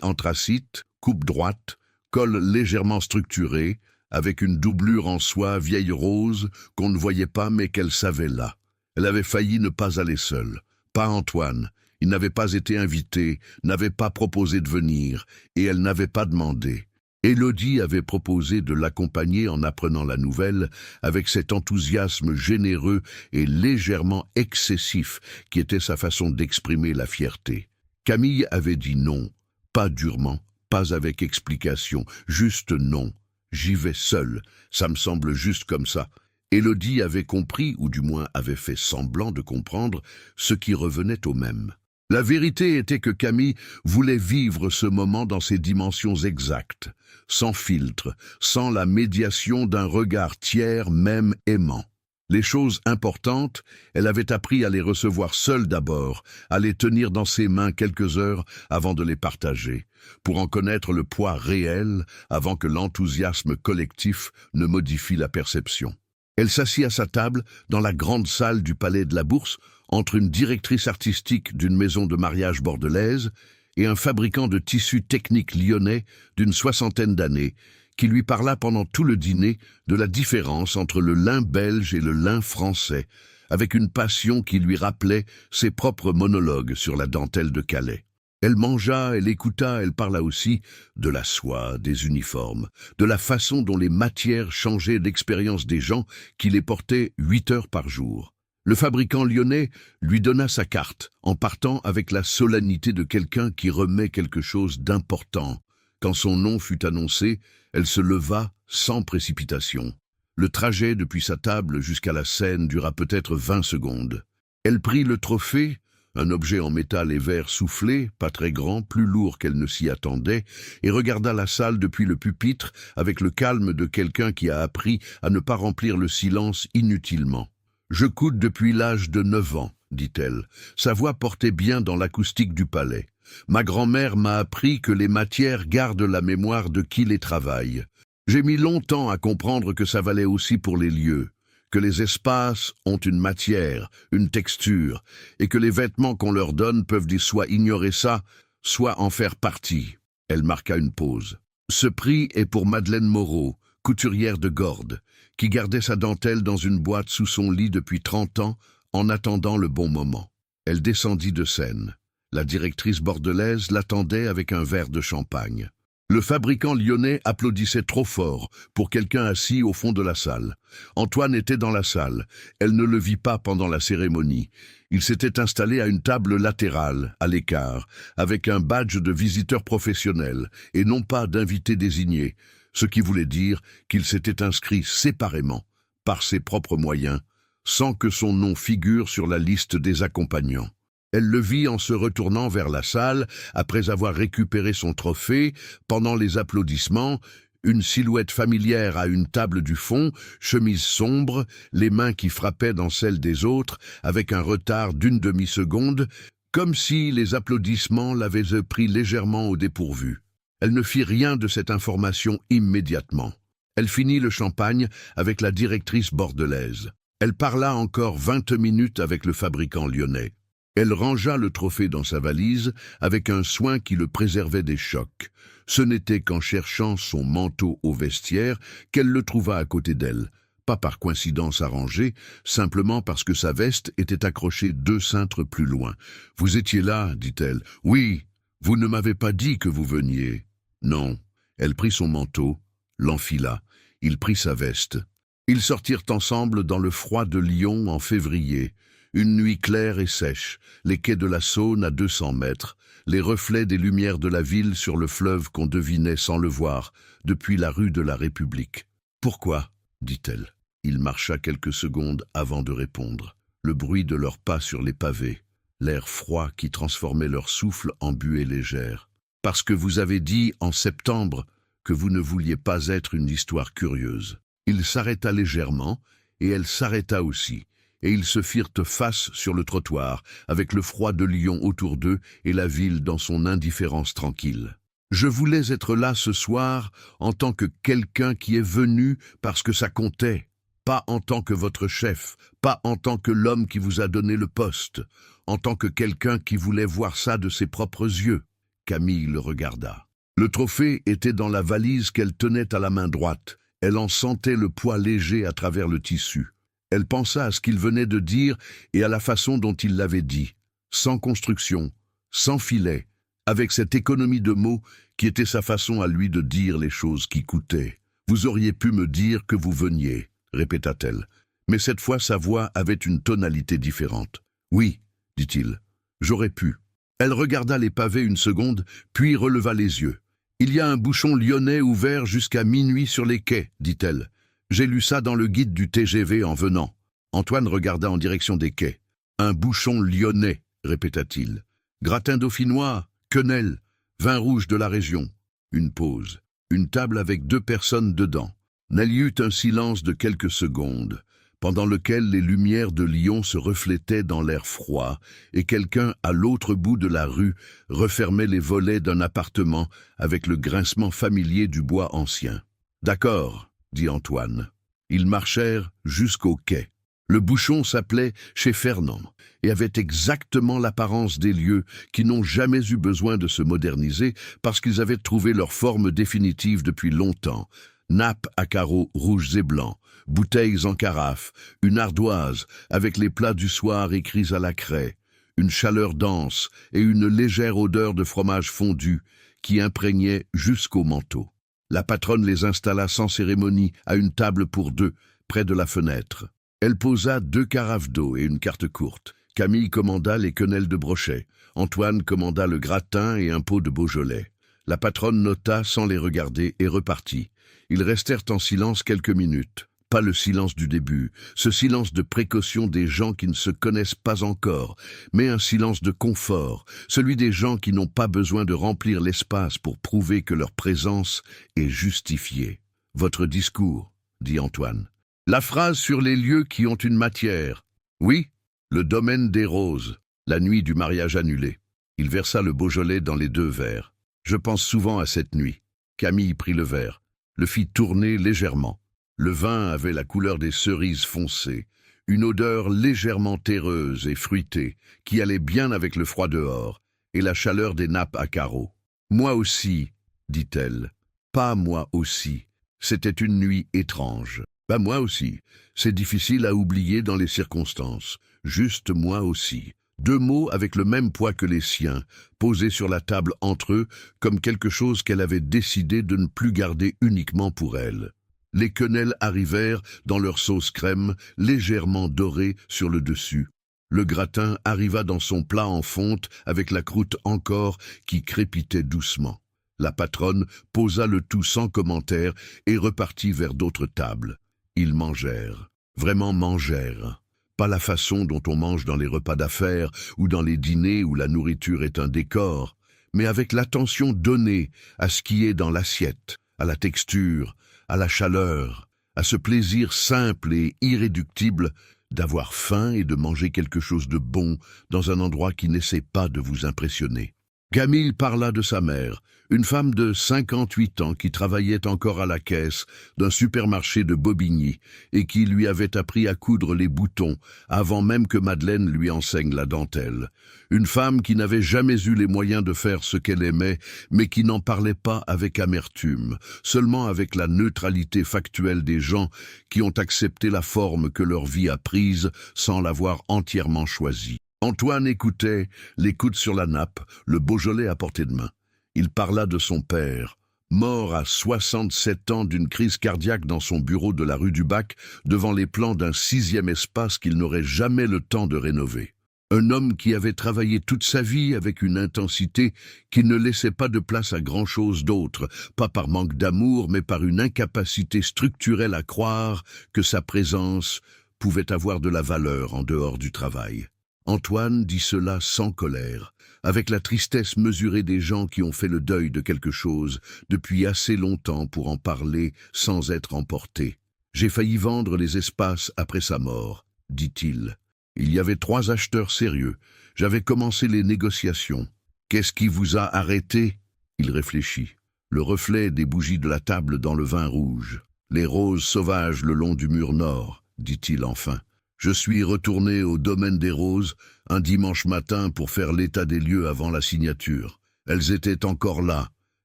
anthracite, coupe droite, col légèrement structuré, avec une doublure en soie vieille rose qu'on ne voyait pas mais qu'elle savait là. Elle avait failli ne pas aller seule. Pas Antoine. Il n'avait pas été invité, n'avait pas proposé de venir, et elle n'avait pas demandé. Élodie avait proposé de l'accompagner en apprenant la nouvelle avec cet enthousiasme généreux et légèrement excessif qui était sa façon d'exprimer la fierté. Camille avait dit non, pas durement, pas avec explication, juste non. J'y vais seule, ça me semble juste comme ça. Élodie avait compris, ou du moins avait fait semblant de comprendre, ce qui revenait au même. La vérité était que Camille voulait vivre ce moment dans ses dimensions exactes, sans filtre, sans la médiation d'un regard tiers même aimant. Les choses importantes, elle avait appris à les recevoir seule d'abord, à les tenir dans ses mains quelques heures avant de les partager, pour en connaître le poids réel avant que l'enthousiasme collectif ne modifie la perception. Elle s'assit à sa table dans la grande salle du Palais de la Bourse, entre une directrice artistique d'une maison de mariage bordelaise et un fabricant de tissus techniques lyonnais d'une 60aine d'années, qui lui parla pendant tout le dîner de la différence entre le lin belge et le lin français, avec une passion qui lui rappelait ses propres monologues sur la dentelle de Calais. Elle mangea, elle écouta, elle parla aussi de la soie, des uniformes, de la façon dont les matières changeaient l'expérience des gens qui les portaient 8 heures par jour. Le fabricant lyonnais lui donna sa carte, en partant avec la solennité de quelqu'un qui remet quelque chose d'important. Quand son nom fut annoncé, elle se leva sans précipitation. Le trajet depuis sa table jusqu'à la scène dura peut-être 20 secondes. Elle prit le trophée, un objet en métal et verre soufflé, pas très grand, plus lourd qu'elle ne s'y attendait, et regarda la salle depuis le pupitre avec le calme de quelqu'un qui a appris à ne pas remplir le silence inutilement. « Je coude depuis l'âge de 9 ans, dit-elle. Sa voix portait bien dans l'acoustique du palais. Ma grand-mère m'a appris que les matières gardent la mémoire de qui les travaille. J'ai mis longtemps à comprendre que ça valait aussi pour les lieux, que les espaces ont une matière, une texture, et que les vêtements qu'on leur donne peuvent soit ignorer ça, soit en faire partie. » Elle marqua une pause. « Ce prix est pour Madeleine Moreau, couturière de Gordes, qui gardait sa dentelle dans une boîte sous son lit depuis 30 ans, en attendant le bon moment. » Elle descendit de scène. La directrice bordelaise l'attendait avec un verre de champagne. Le fabricant lyonnais applaudissait trop fort pour quelqu'un assis au fond de la salle. Antoine était dans la salle. Elle ne le vit pas pendant la cérémonie. Il s'était installé à une table latérale, à l'écart, avec un badge de visiteur professionnel et non pas d'invité désigné, ce qui voulait dire qu'il s'était inscrit séparément, par ses propres moyens, sans que son nom figure sur la liste des accompagnants. Elle le vit en se retournant vers la salle, après avoir récupéré son trophée, pendant les applaudissements, une silhouette familière à une table du fond, chemise sombre, les mains qui frappaient dans celles des autres, avec un retard d'une demi-seconde, comme si les applaudissements l'avaient pris légèrement au dépourvu. Elle ne fit rien de cette information immédiatement. Elle finit le champagne avec la directrice bordelaise. Elle parla encore 20 minutes avec le fabricant lyonnais. Elle rangea le trophée dans sa valise avec un soin qui le préservait des chocs. Ce n'était qu'en cherchant son manteau au vestiaire qu'elle le trouva à côté d'elle. Pas par coïncidence arrangée, simplement parce que sa veste était accrochée 2 cintres plus loin. « Vous étiez là, dit-elle. »« Oui, vous ne m'avez pas dit que vous veniez. »« Non. » Elle prit son manteau, l'enfila. Il prit sa veste. Ils sortirent ensemble dans le froid de Lyon en février. Une nuit claire et sèche, les quais de la Saône à 200 mètres, les reflets des lumières de la ville sur le fleuve qu'on devinait sans le voir, depuis la rue de la République. « Pourquoi ?» dit-elle. Il marcha quelques secondes avant de répondre. Le bruit de leurs pas sur les pavés, l'air froid qui transformait leur souffle en buée légère. « Parce que vous avez dit, en septembre, que vous ne vouliez pas être une histoire curieuse. » Il s'arrêta légèrement, et elle s'arrêta aussi. Et ils se firent face sur le trottoir, avec le froid de Lyon autour d'eux et la ville dans son indifférence tranquille. « Je voulais être là ce soir en tant que quelqu'un qui est venu parce que ça comptait, pas en tant que votre chef, pas en tant que l'homme qui vous a donné le poste, en tant que quelqu'un qui voulait voir ça de ses propres yeux. » Camille le regarda. Le trophée était dans la valise qu'elle tenait à la main droite. Elle en sentait le poids léger à travers le tissu. Elle pensa à ce qu'il venait de dire et à la façon dont il l'avait dit, sans construction, sans filet, avec cette économie de mots qui était sa façon à lui de dire les choses qui coûtaient. « Vous auriez pu me dire que vous veniez, » répéta-t-elle, mais cette fois sa voix avait une tonalité différente. « Oui, » dit-il, « j'aurais pu. » Elle regarda les pavés une seconde, puis releva les yeux. « Il y a un bouchon lyonnais ouvert jusqu'à minuit sur les quais, » dit-elle. J'ai lu ça dans le guide du TGV en venant. Antoine regarda en direction des quais. Un bouchon lyonnais, répéta-t-il. Gratin dauphinois, quenelle, vin rouge de la région. Une pause. Une table avec 2 personnes dedans. Il y eut un silence de quelques secondes, pendant lequel les lumières de Lyon se reflétaient dans l'air froid, et quelqu'un, à l'autre bout de la rue, refermait les volets d'un appartement avec le grincement familier du bois ancien. « D'accord, » dit Antoine. Ils marchèrent jusqu'au quai. Le bouchon s'appelait chez Fernand et avait exactement l'apparence des lieux qui n'ont jamais eu besoin de se moderniser parce qu'ils avaient trouvé leur forme définitive depuis longtemps. Nappes à carreaux rouges et blancs, bouteilles en carafe, une ardoise avec les plats du soir écrits à la craie, une chaleur dense et une légère odeur de fromage fondu qui imprégnait jusqu'au manteau. La patronne les installa sans cérémonie à une table pour 2, près de la fenêtre. Elle posa 2 carafes d'eau et une carte courte. Camille commanda les quenelles de brochet. Antoine commanda le gratin et un pot de Beaujolais. La patronne nota sans les regarder et repartit. Ils restèrent en silence quelques minutes. Pas le silence du début, ce silence de précaution des gens qui ne se connaissent pas encore, mais un silence de confort, celui des gens qui n'ont pas besoin de remplir l'espace pour prouver que leur présence est justifiée. « Votre discours, » dit Antoine. « La phrase sur les lieux qui ont une matière. Oui, le domaine des roses, la nuit du mariage annulé. » Il versa le Beaujolais dans les 2 verres. « Je pense souvent à cette nuit. » Camille prit le verre, le fit tourner légèrement. Le vin avait la couleur des cerises foncées, une odeur légèrement terreuse et fruitée qui allait bien avec le froid dehors et la chaleur des nappes à carreaux. « Moi aussi, » dit-elle. « Pas moi aussi. C'était une nuit étrange. »« Moi aussi. C'est difficile à oublier dans les circonstances. Juste moi aussi. » 2 mots avec le même poids que les siens, posés sur la table entre eux comme quelque chose qu'elle avait décidé de ne plus garder uniquement pour elle. Les quenelles arrivèrent dans leur sauce crème, légèrement dorée sur le dessus. Le gratin arriva dans son plat en fonte avec la croûte encore qui crépitait doucement. La patronne posa le tout sans commentaire et repartit vers d'autres tables. Ils mangèrent, vraiment mangèrent. Pas la façon dont on mange dans les repas d'affaires ou dans les dîners où la nourriture est un décor, mais avec l'attention donnée à ce qui est dans l'assiette, à la texture, à la chaleur, à ce plaisir simple et irréductible d'avoir faim et de manger quelque chose de bon dans un endroit qui n'essaie pas de vous impressionner. Camille parla de sa mère, une femme de 58 ans qui travaillait encore à la caisse d'un supermarché de Bobigny et qui lui avait appris à coudre les boutons avant même que Madeleine lui enseigne la dentelle. Une femme qui n'avait jamais eu les moyens de faire ce qu'elle aimait, mais qui n'en parlait pas avec amertume, seulement avec la neutralité factuelle des gens qui ont accepté la forme que leur vie a prise sans l'avoir entièrement choisie. Antoine écoutait, les coudes sur la nappe, le Beaujolais à portée de main. Il parla de son père, mort à 67 ans d'une crise cardiaque dans son bureau de la rue du Bac, devant les plans d'un 6e espace qu'il n'aurait jamais le temps de rénover. Un homme qui avait travaillé toute sa vie avec une intensité qui ne laissait pas de place à grand-chose d'autre, pas par manque d'amour, mais par une incapacité structurelle à croire que sa présence pouvait avoir de la valeur en dehors du travail. Antoine dit cela sans colère, avec la tristesse mesurée des gens qui ont fait le deuil de quelque chose depuis assez longtemps pour en parler sans être emportés. « J'ai failli vendre les espaces après sa mort, » dit-il. « Il y avait 3 acheteurs sérieux. J'avais commencé les négociations. Qu'est-ce qui vous a arrêté ?» Il réfléchit. Le reflet des bougies de la table dans le vin rouge. Les roses sauvages le long du mur nord, dit-il enfin. Je suis retourné au domaine des roses un dimanche matin pour faire l'état des lieux avant la signature. Elles étaient encore là,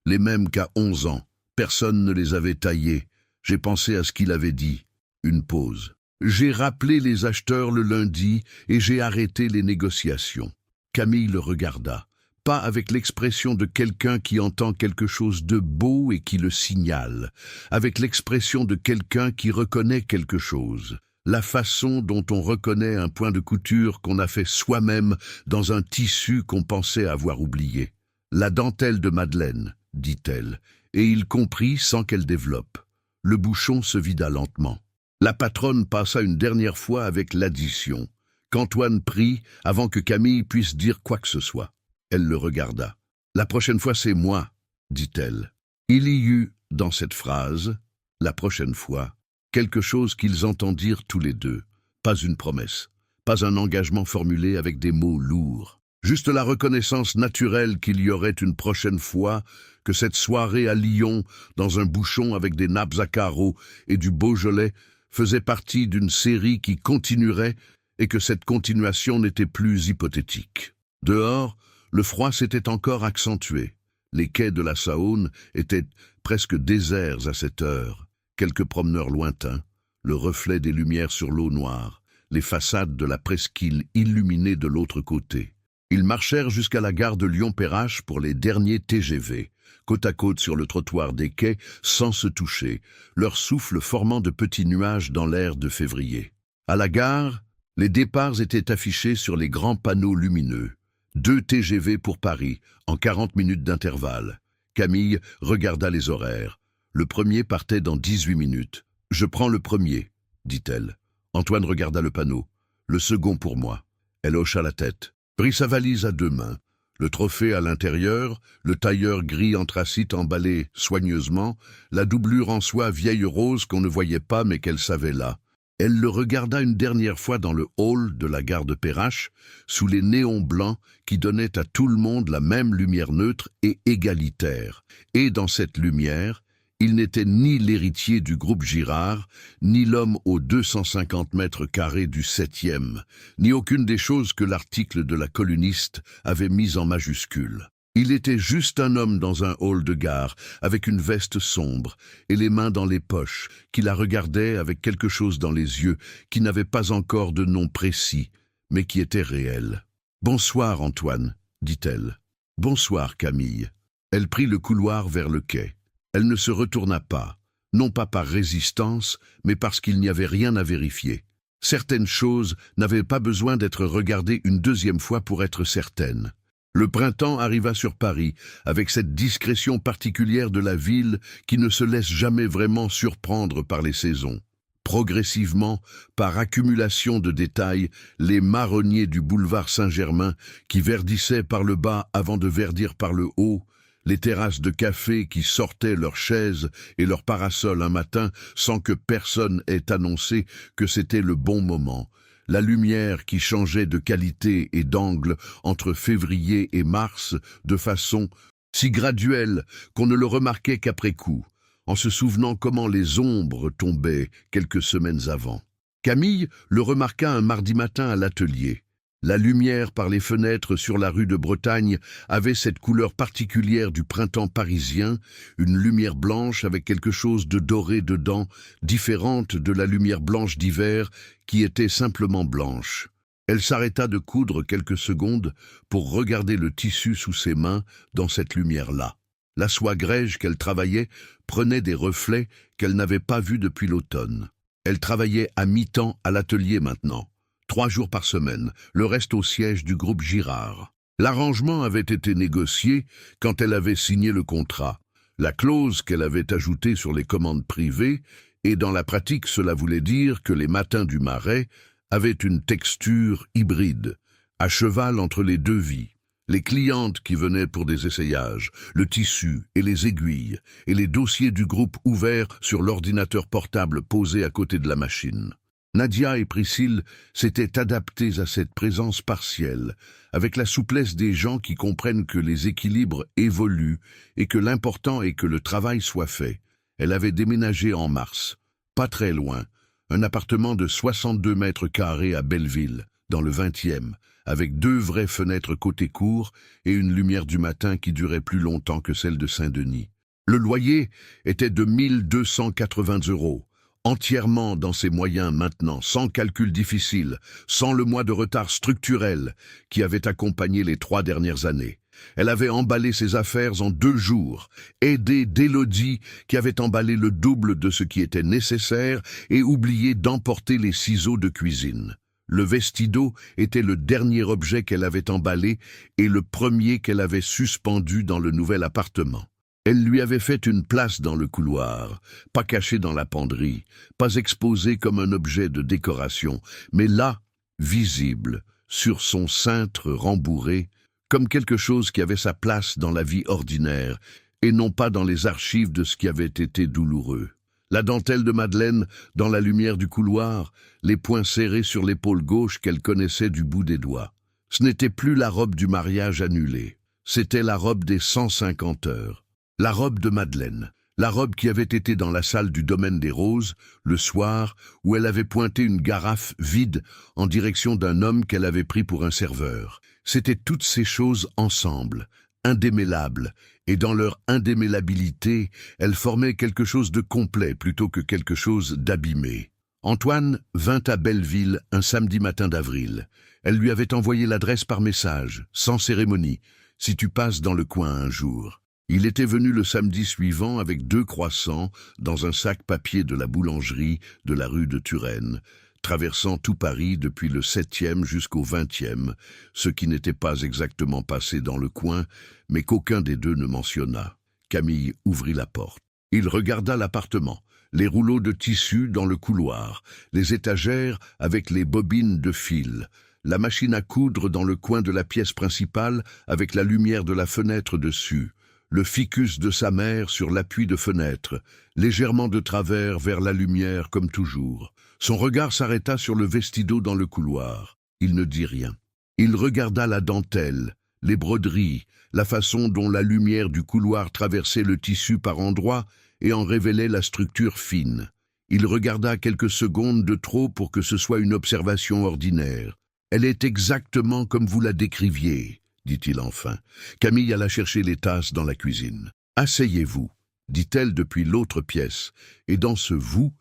les mêmes qu'à 11 ans. Personne ne les avait taillées. J'ai pensé à ce qu'il avait dit. Une pause. J'ai rappelé les acheteurs le lundi et j'ai arrêté les négociations. Camille le regarda, pas avec l'expression de quelqu'un qui entend quelque chose de beau et qui le signale, avec l'expression de quelqu'un qui reconnaît quelque chose. La façon dont on reconnaît un point de couture qu'on a fait soi-même dans un tissu qu'on pensait avoir oublié. La dentelle de Madeleine, dit-elle, et il comprit sans qu'elle développe. Le bouchon se vida lentement. La patronne passa une dernière fois avec l'addition, qu'Antoine prit avant que Camille puisse dire quoi que ce soit. Elle le regarda. « La prochaine fois, c'est moi, » dit-elle. Il y eut, dans cette phrase, « la prochaine fois », quelque chose qu'ils entendirent tous les deux. Pas une promesse, pas un engagement formulé avec des mots lourds. Juste la reconnaissance naturelle qu'il y aurait une prochaine fois, que cette soirée à Lyon, dans un bouchon avec des nappes à carreaux et du Beaujolais, faisait partie d'une série qui continuerait et que cette continuation n'était plus hypothétique. Dehors, le froid s'était encore accentué. Les quais de la Saône étaient presque déserts à cette heure. Quelques promeneurs lointains, le reflet des lumières sur l'eau noire, les façades de la presqu'île illuminées de l'autre côté. Ils marchèrent jusqu'à la gare de Lyon-Perrache pour les derniers TGV, côte à côte sur le trottoir des quais, sans se toucher, leur souffle formant de petits nuages dans l'air de février. À la gare, les départs étaient affichés sur les grands panneaux lumineux. 2 TGV pour Paris, en 40 minutes d'intervalle. Camille regarda les horaires. Le premier partait dans 18 minutes. « Je prends le premier, » dit-elle. Antoine regarda le panneau. « Le second pour moi. » Elle hocha la tête, prit sa valise à 2 mains. Le trophée à l'intérieur, le tailleur gris anthracite emballé soigneusement, la doublure en soie vieille rose qu'on ne voyait pas mais qu'elle savait là. Elle le regarda une dernière fois dans le hall de la gare de Perrache, sous les néons blancs qui donnaient à tout le monde la même lumière neutre et égalitaire. Et dans cette lumière, il n'était ni l'héritier du groupe Girard, ni l'homme aux 250 mètres carrés du 7e, ni aucune des choses que l'article de la coluniste avait mises en majuscule. Il était juste un homme dans un hall de gare, avec une veste sombre et les mains dans les poches, qui la regardait avec quelque chose dans les yeux qui n'avait pas encore de nom précis, mais qui était réel. Bonsoir, Antoine, dit-elle. Bonsoir, Camille. Elle prit le couloir vers le quai. Elle ne se retourna pas, non pas par résistance, mais parce qu'il n'y avait rien à vérifier. Certaines choses n'avaient pas besoin d'être regardées une deuxième fois pour être certaines. Le printemps arriva sur Paris, avec cette discrétion particulière de la ville qui ne se laisse jamais vraiment surprendre par les saisons. Progressivement, par accumulation de détails, les marronniers du boulevard Saint-Germain, qui verdissaient par le bas avant de verdir par le haut, les terrasses de café qui sortaient leurs chaises et leurs parasols un matin sans que personne ait annoncé que c'était le bon moment, la lumière qui changeait de qualité et d'angle entre février et mars de façon si graduelle qu'on ne le remarquait qu'après coup, en se souvenant comment les ombres tombaient quelques semaines avant. Camille le remarqua un mardi matin à l'atelier. La lumière par les fenêtres sur la rue de Bretagne avait cette couleur particulière du printemps parisien, une lumière blanche avec quelque chose de doré dedans, différente de la lumière blanche d'hiver qui était simplement blanche. Elle s'arrêta de coudre quelques secondes pour regarder le tissu sous ses mains dans cette lumière-là. La soie grège qu'elle travaillait prenait des reflets qu'elle n'avait pas vus depuis l'automne. Elle travaillait à mi-temps à l'atelier maintenant. 3 jours par semaine, le reste au siège du groupe Girard. L'arrangement avait été négocié quand elle avait signé le contrat. La clause qu'elle avait ajoutée sur les commandes privées, et dans la pratique cela voulait dire que les matins du Marais avaient une texture hybride, à cheval entre les deux vies. Les clientes qui venaient pour des essayages, le tissu et les aiguilles, et les dossiers du groupe ouverts sur l'ordinateur portable posé à côté de la machine. Nadia et Priscille s'étaient adaptées à cette présence partielle, avec la souplesse des gens qui comprennent que les équilibres évoluent et que l'important est que le travail soit fait. Elle avait déménagé en mars, pas très loin, un appartement de 62 mètres carrés à Belleville, dans le 20e, avec 2 vraies fenêtres côté cour et une lumière du matin qui durait plus longtemps que celle de Saint-Denis. Le loyer était de 1 280 €. Entièrement dans ses moyens maintenant, sans calcul difficile, sans le mois de retard structurel qui avait accompagné les 3 dernières années. Elle avait emballé ses affaires en 2 jours, aidée d'Élodie qui avait emballé le double de ce qui était nécessaire et oublié d'emporter les ciseaux de cuisine. Le vestido était le dernier objet qu'elle avait emballé et le premier qu'elle avait suspendu dans le nouvel appartement. Elle lui avait fait une place dans le couloir, pas cachée dans la penderie, pas exposée comme un objet de décoration, mais là, visible, sur son cintre rembourré, comme quelque chose qui avait sa place dans la vie ordinaire, et non pas dans les archives de ce qui avait été douloureux. La dentelle de Madeleine, dans la lumière du couloir, les poings serrés sur l'épaule gauche qu'elle connaissait du bout des doigts. Ce n'était plus la robe du mariage annulée, c'était la robe des 150 heures. La robe de Madeleine, la robe qui avait été dans la salle du Domaine des Roses, le soir, où elle avait pointé une carafe vide en direction d'un homme qu'elle avait pris pour un serveur. C'étaient toutes ces choses ensemble, indémêlables, et dans leur indémêlabilité, elles formaient quelque chose de complet plutôt que quelque chose d'abîmé. Antoine vint à Belleville un samedi matin d'avril. Elle lui avait envoyé l'adresse par message, sans cérémonie, si tu passes dans le coin un jour. Il était venu le samedi suivant avec 2 croissants dans un sac papier de la boulangerie de la rue de Turenne, traversant tout Paris depuis le 7e jusqu'au 20e, ce qui n'était pas exactement passé dans le coin, mais qu'aucun des deux ne mentionna. Camille ouvrit la porte. Il regarda l'appartement, les rouleaux de tissu dans le couloir, les étagères avec les bobines de fil, la machine à coudre dans le coin de la pièce principale avec la lumière de la fenêtre dessus, le ficus de sa mère sur l'appui de fenêtre, légèrement de travers vers la lumière comme toujours. Son regard s'arrêta sur le vestido dans le couloir. Il ne dit rien. Il regarda la dentelle, les broderies, la façon dont la lumière du couloir traversait le tissu par endroits et en révélait la structure fine. Il regarda quelques secondes de trop pour que ce soit une observation ordinaire. Elle est exactement comme vous la décriviez, dit-il enfin. Camille alla chercher les tasses dans la cuisine. « Asseyez-vous », dit-elle depuis l'autre pièce, et dans ce vous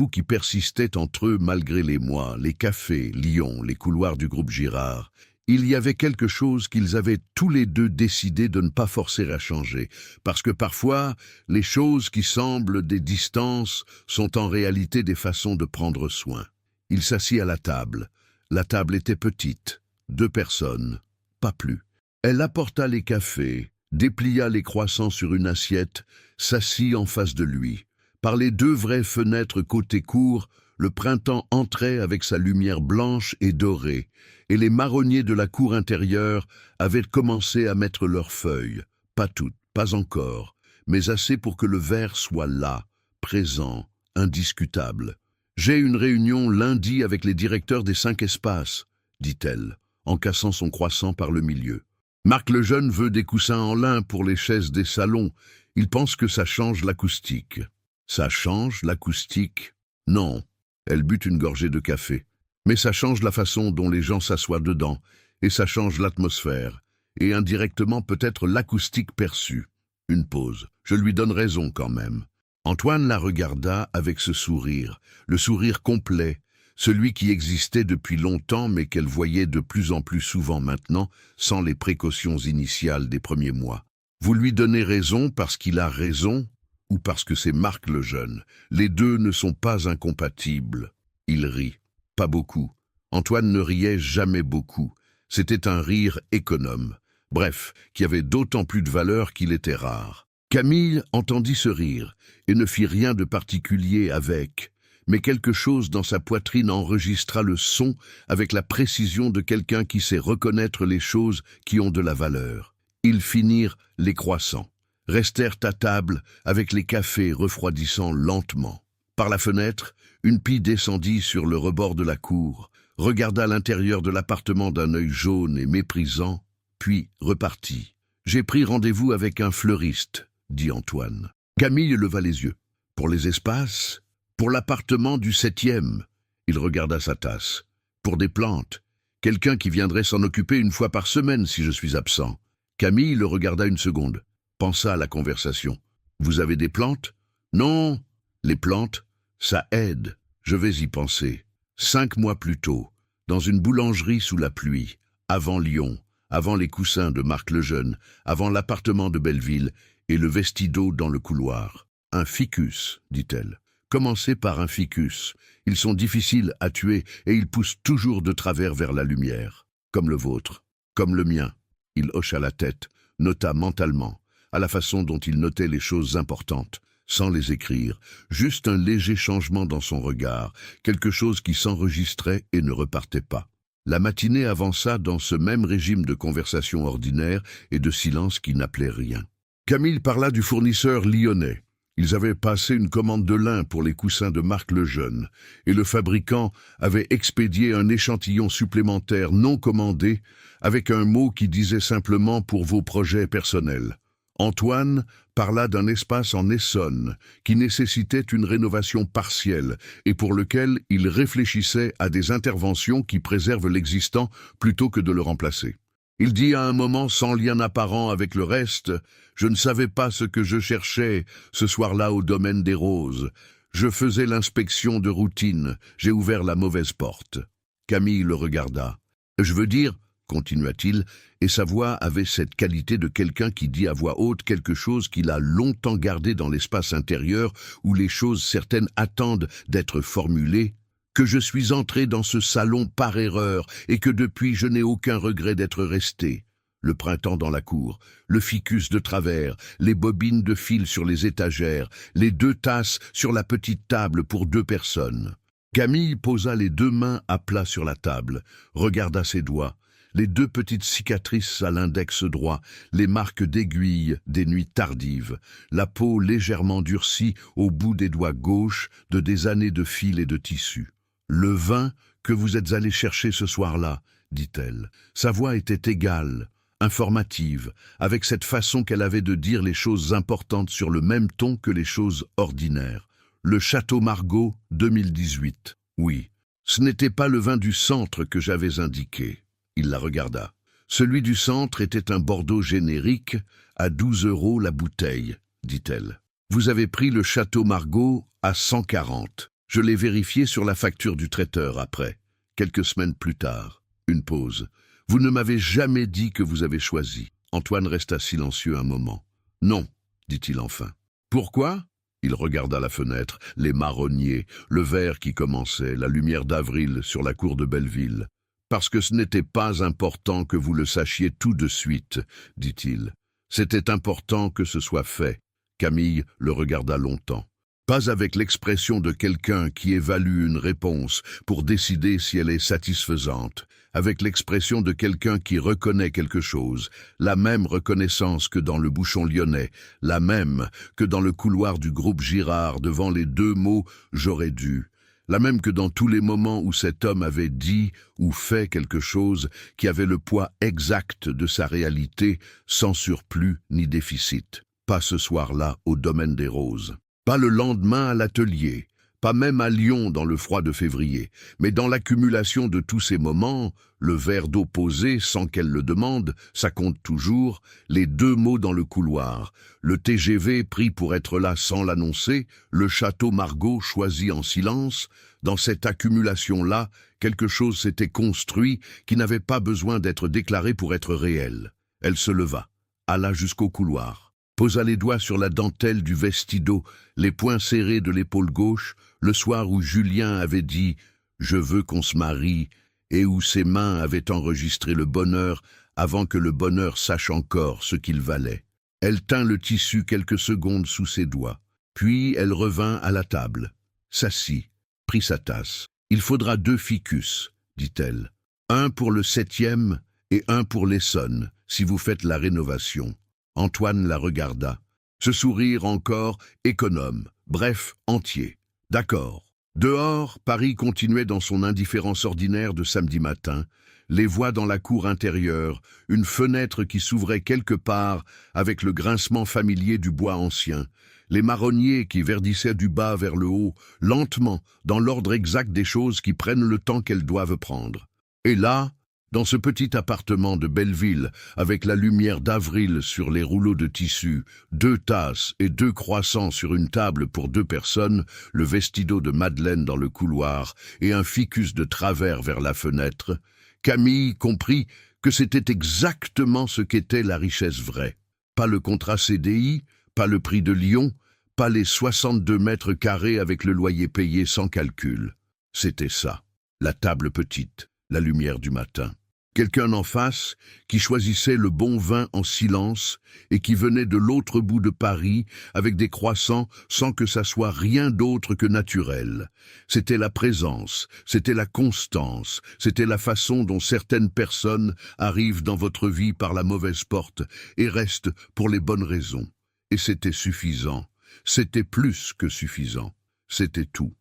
qui persistait entre eux malgré les mois, les cafés, Lyon, les couloirs du groupe Girard, Il y avait quelque chose qu'ils avaient tous les deux décidé de ne pas forcer à changer, parce que parfois, les choses qui semblent des distances sont en réalité des façons de prendre soin. Il s'assit à la table. La table était petite, 2 personnes, pas plus. Elle apporta les cafés, déplia les croissants sur une assiette, s'assit en face de lui. Par les 2 vraies fenêtres côté cour, le printemps entrait avec sa lumière blanche et dorée, et les marronniers de la cour intérieure avaient commencé à mettre leurs feuilles. Pas toutes, pas encore, mais assez pour que le vert soit là, présent, indiscutable. « J'ai une réunion lundi avec les directeurs des 5 espaces, dit-elle, en cassant son croissant par le milieu. Marc Lejeune veut des coussins en lin pour les chaises des salons. Il pense que ça change l'acoustique. » Ça change l'acoustique? Non. Elle but une gorgée de café. Mais ça change la façon dont les gens s'assoient dedans, et ça change l'atmosphère, et indirectement peut-être l'acoustique perçue. Une pause. Je lui donne raison quand même. Antoine la regarda avec ce sourire, le sourire complet, celui qui existait depuis longtemps mais qu'elle voyait de plus en plus souvent maintenant, sans les précautions initiales des premiers mois. Vous lui donnez raison parce qu'il a raison, ou parce que c'est Marc Lejeune. Les 2 ne sont pas incompatibles. Il rit. Pas beaucoup. Antoine ne riait jamais beaucoup. C'était un rire économe. Bref, qui avait d'autant plus de valeur qu'il était rare. Camille entendit ce rire, et ne fit rien de particulier avec, mais quelque chose dans sa poitrine enregistra le son avec la précision de quelqu'un qui sait reconnaître les choses qui ont de la valeur. Ils finirent les croissants. Restèrent à table avec les cafés refroidissant lentement. Par la fenêtre, une pie descendit sur le rebord de la cour, regarda l'intérieur de l'appartement d'un œil jaune et méprisant, puis repartit. « J'ai pris rendez-vous avec un fleuriste, » dit Antoine. Camille leva les yeux. « Pour les espaces? Pour l'appartement du 7e. » Il regarda sa tasse. « Pour des plantes. Quelqu'un qui viendrait s'en occuper une fois par semaine si je suis absent. » Camille le regarda une seconde. Pensa à la conversation. « Vous avez des plantes? »« Non, les plantes, ça aide. Je vais y penser. 5 mois plus tôt, dans une boulangerie sous la pluie, avant Lyon, avant les coussins de Marc Lejeune, avant l'appartement de Belleville et le vestido dans le couloir. Un ficus, dit-elle. Commencez par un ficus. Ils sont difficiles à tuer et ils poussent toujours de travers vers la lumière. Comme le vôtre, comme le mien. » Il hocha la tête, nota mentalement, à la façon dont il notait les choses importantes, sans les écrire, juste un léger changement dans son regard, quelque chose qui s'enregistrait et ne repartait pas. La matinée avança dans ce même régime de conversation ordinaire et de silence qui n'appelait rien. Camille parla du fournisseur lyonnais. Ils avaient passé une commande de lin pour les coussins de Marc Lejeune, et le fabricant avait expédié un échantillon supplémentaire non commandé avec un mot qui disait simplement « pour vos projets personnels ». Antoine parla d'un espace en Essonne qui nécessitait une rénovation partielle et pour lequel il réfléchissait à des interventions qui préservent l'existant plutôt que de le remplacer. Il dit à un moment sans lien apparent avec le reste « Je ne savais pas ce que je cherchais ce soir-là au domaine des roses. Je faisais l'inspection de routine. J'ai ouvert la mauvaise porte. » Camille le regarda. « Je veux dire, » continua-t-il, et sa voix avait cette qualité de quelqu'un qui dit à voix haute quelque chose qu'il a longtemps gardé dans l'espace intérieur où les choses certaines attendent d'être formulées, que je suis entré dans ce salon par erreur et que depuis je n'ai aucun regret d'être resté. Le printemps dans la cour, le ficus de travers, les bobines de fil sur les étagères, les 2 tasses sur la petite table pour 2 personnes. Camille posa les 2 mains à plat sur la table, regarda ses doigts, les 2 petites cicatrices à l'index droit, les marques d'aiguilles des nuits tardives, la peau légèrement durcie au bout des doigts gauches de des années de fil et de tissu. « Le vin que vous êtes allé chercher ce soir-là, » dit-elle. Sa voix était égale, informative, avec cette façon qu'elle avait de dire les choses importantes sur le même ton que les choses ordinaires. « Le Château Margaux, 2018. Oui, ce n'était pas le vin du centre que j'avais indiqué. » Il la regarda. Celui du centre était un Bordeaux générique, à 12 € la bouteille, dit-elle. Vous avez pris le Château Margaux à 140. Je l'ai vérifié sur la facture du traiteur après, quelques semaines plus tard. Une pause. Vous ne m'avez jamais dit que vous avez choisi. Antoine resta silencieux un moment. Non, dit-il enfin. Pourquoi? Il regarda la fenêtre, les marronniers, le vert qui commençait, la lumière d'avril sur la cour de Belleville. Parce que ce n'était pas important que vous le sachiez tout de suite, dit-il. C'était important que ce soit fait. Camille le regarda longtemps. Pas avec l'expression de quelqu'un qui évalue une réponse pour décider si elle est satisfaisante, avec l'expression de quelqu'un qui reconnaît quelque chose, la même reconnaissance que dans le bouchon lyonnais, la même que dans le couloir du groupe Girard devant les deux mots « j'aurais dû », la même que dans tous les moments où cet homme avait dit ou fait quelque chose qui avait le poids exact de sa réalité, sans surplus ni déficit. Pas ce soir-là au domaine des Roses. Pas le lendemain à l'atelier, pas même à Lyon dans le froid de février, mais dans l'accumulation de tous ces moments, le verre d'eau posé sans qu'elle le demande, ça compte toujours, les deux mots dans le couloir, le TGV pris pour être là sans l'annoncer, le château Margaux choisi en silence, dans cette accumulation-là, quelque chose s'était construit qui n'avait pas besoin d'être déclaré pour être réel. Elle se leva, alla jusqu'au couloir, posa les doigts sur la dentelle du vestido, les poings serrés de l'épaule gauche, le soir où Julien avait dit « Je veux qu'on se marie » et où ses mains avaient enregistré le bonheur avant que le bonheur sache encore ce qu'il valait. Elle tint le tissu quelques secondes sous ses doigts, puis elle revint à la table, s'assit, prit sa tasse. « Il faudra 2 ficus, dit-elle. Un pour le 7e et un pour l'Essonne, si vous faites la rénovation. » Antoine la regarda. Ce sourire encore économe, bref, entier. D'accord. Dehors, Paris continuait dans son indifférence ordinaire de samedi matin, les voix dans la cour intérieure, une fenêtre qui s'ouvrait quelque part avec le grincement familier du bois ancien, les marronniers qui verdissaient du bas vers le haut, lentement, dans l'ordre exact des choses qui prennent le temps qu'elles doivent prendre. Et là, dans ce petit appartement de Belleville, avec la lumière d'avril sur les rouleaux de tissu, 2 tasses et 2 croissants sur une table pour 2 personnes, le vestido de Madeleine dans le couloir et un ficus de travers vers la fenêtre, Camille comprit que c'était exactement ce qu'était la richesse vraie. Pas le contrat CDI, pas le prix de Lyon, pas les 62 mètres carrés avec le loyer payé sans calcul. C'était ça, la table petite, la lumière du matin. Quelqu'un en face qui choisissait le bon vin en silence et qui venait de l'autre bout de Paris avec des croissants sans que ça soit rien d'autre que naturel. C'était la présence, c'était la constance, c'était la façon dont certaines personnes arrivent dans votre vie par la mauvaise porte et restent pour les bonnes raisons. Et c'était suffisant, c'était plus que suffisant, c'était tout.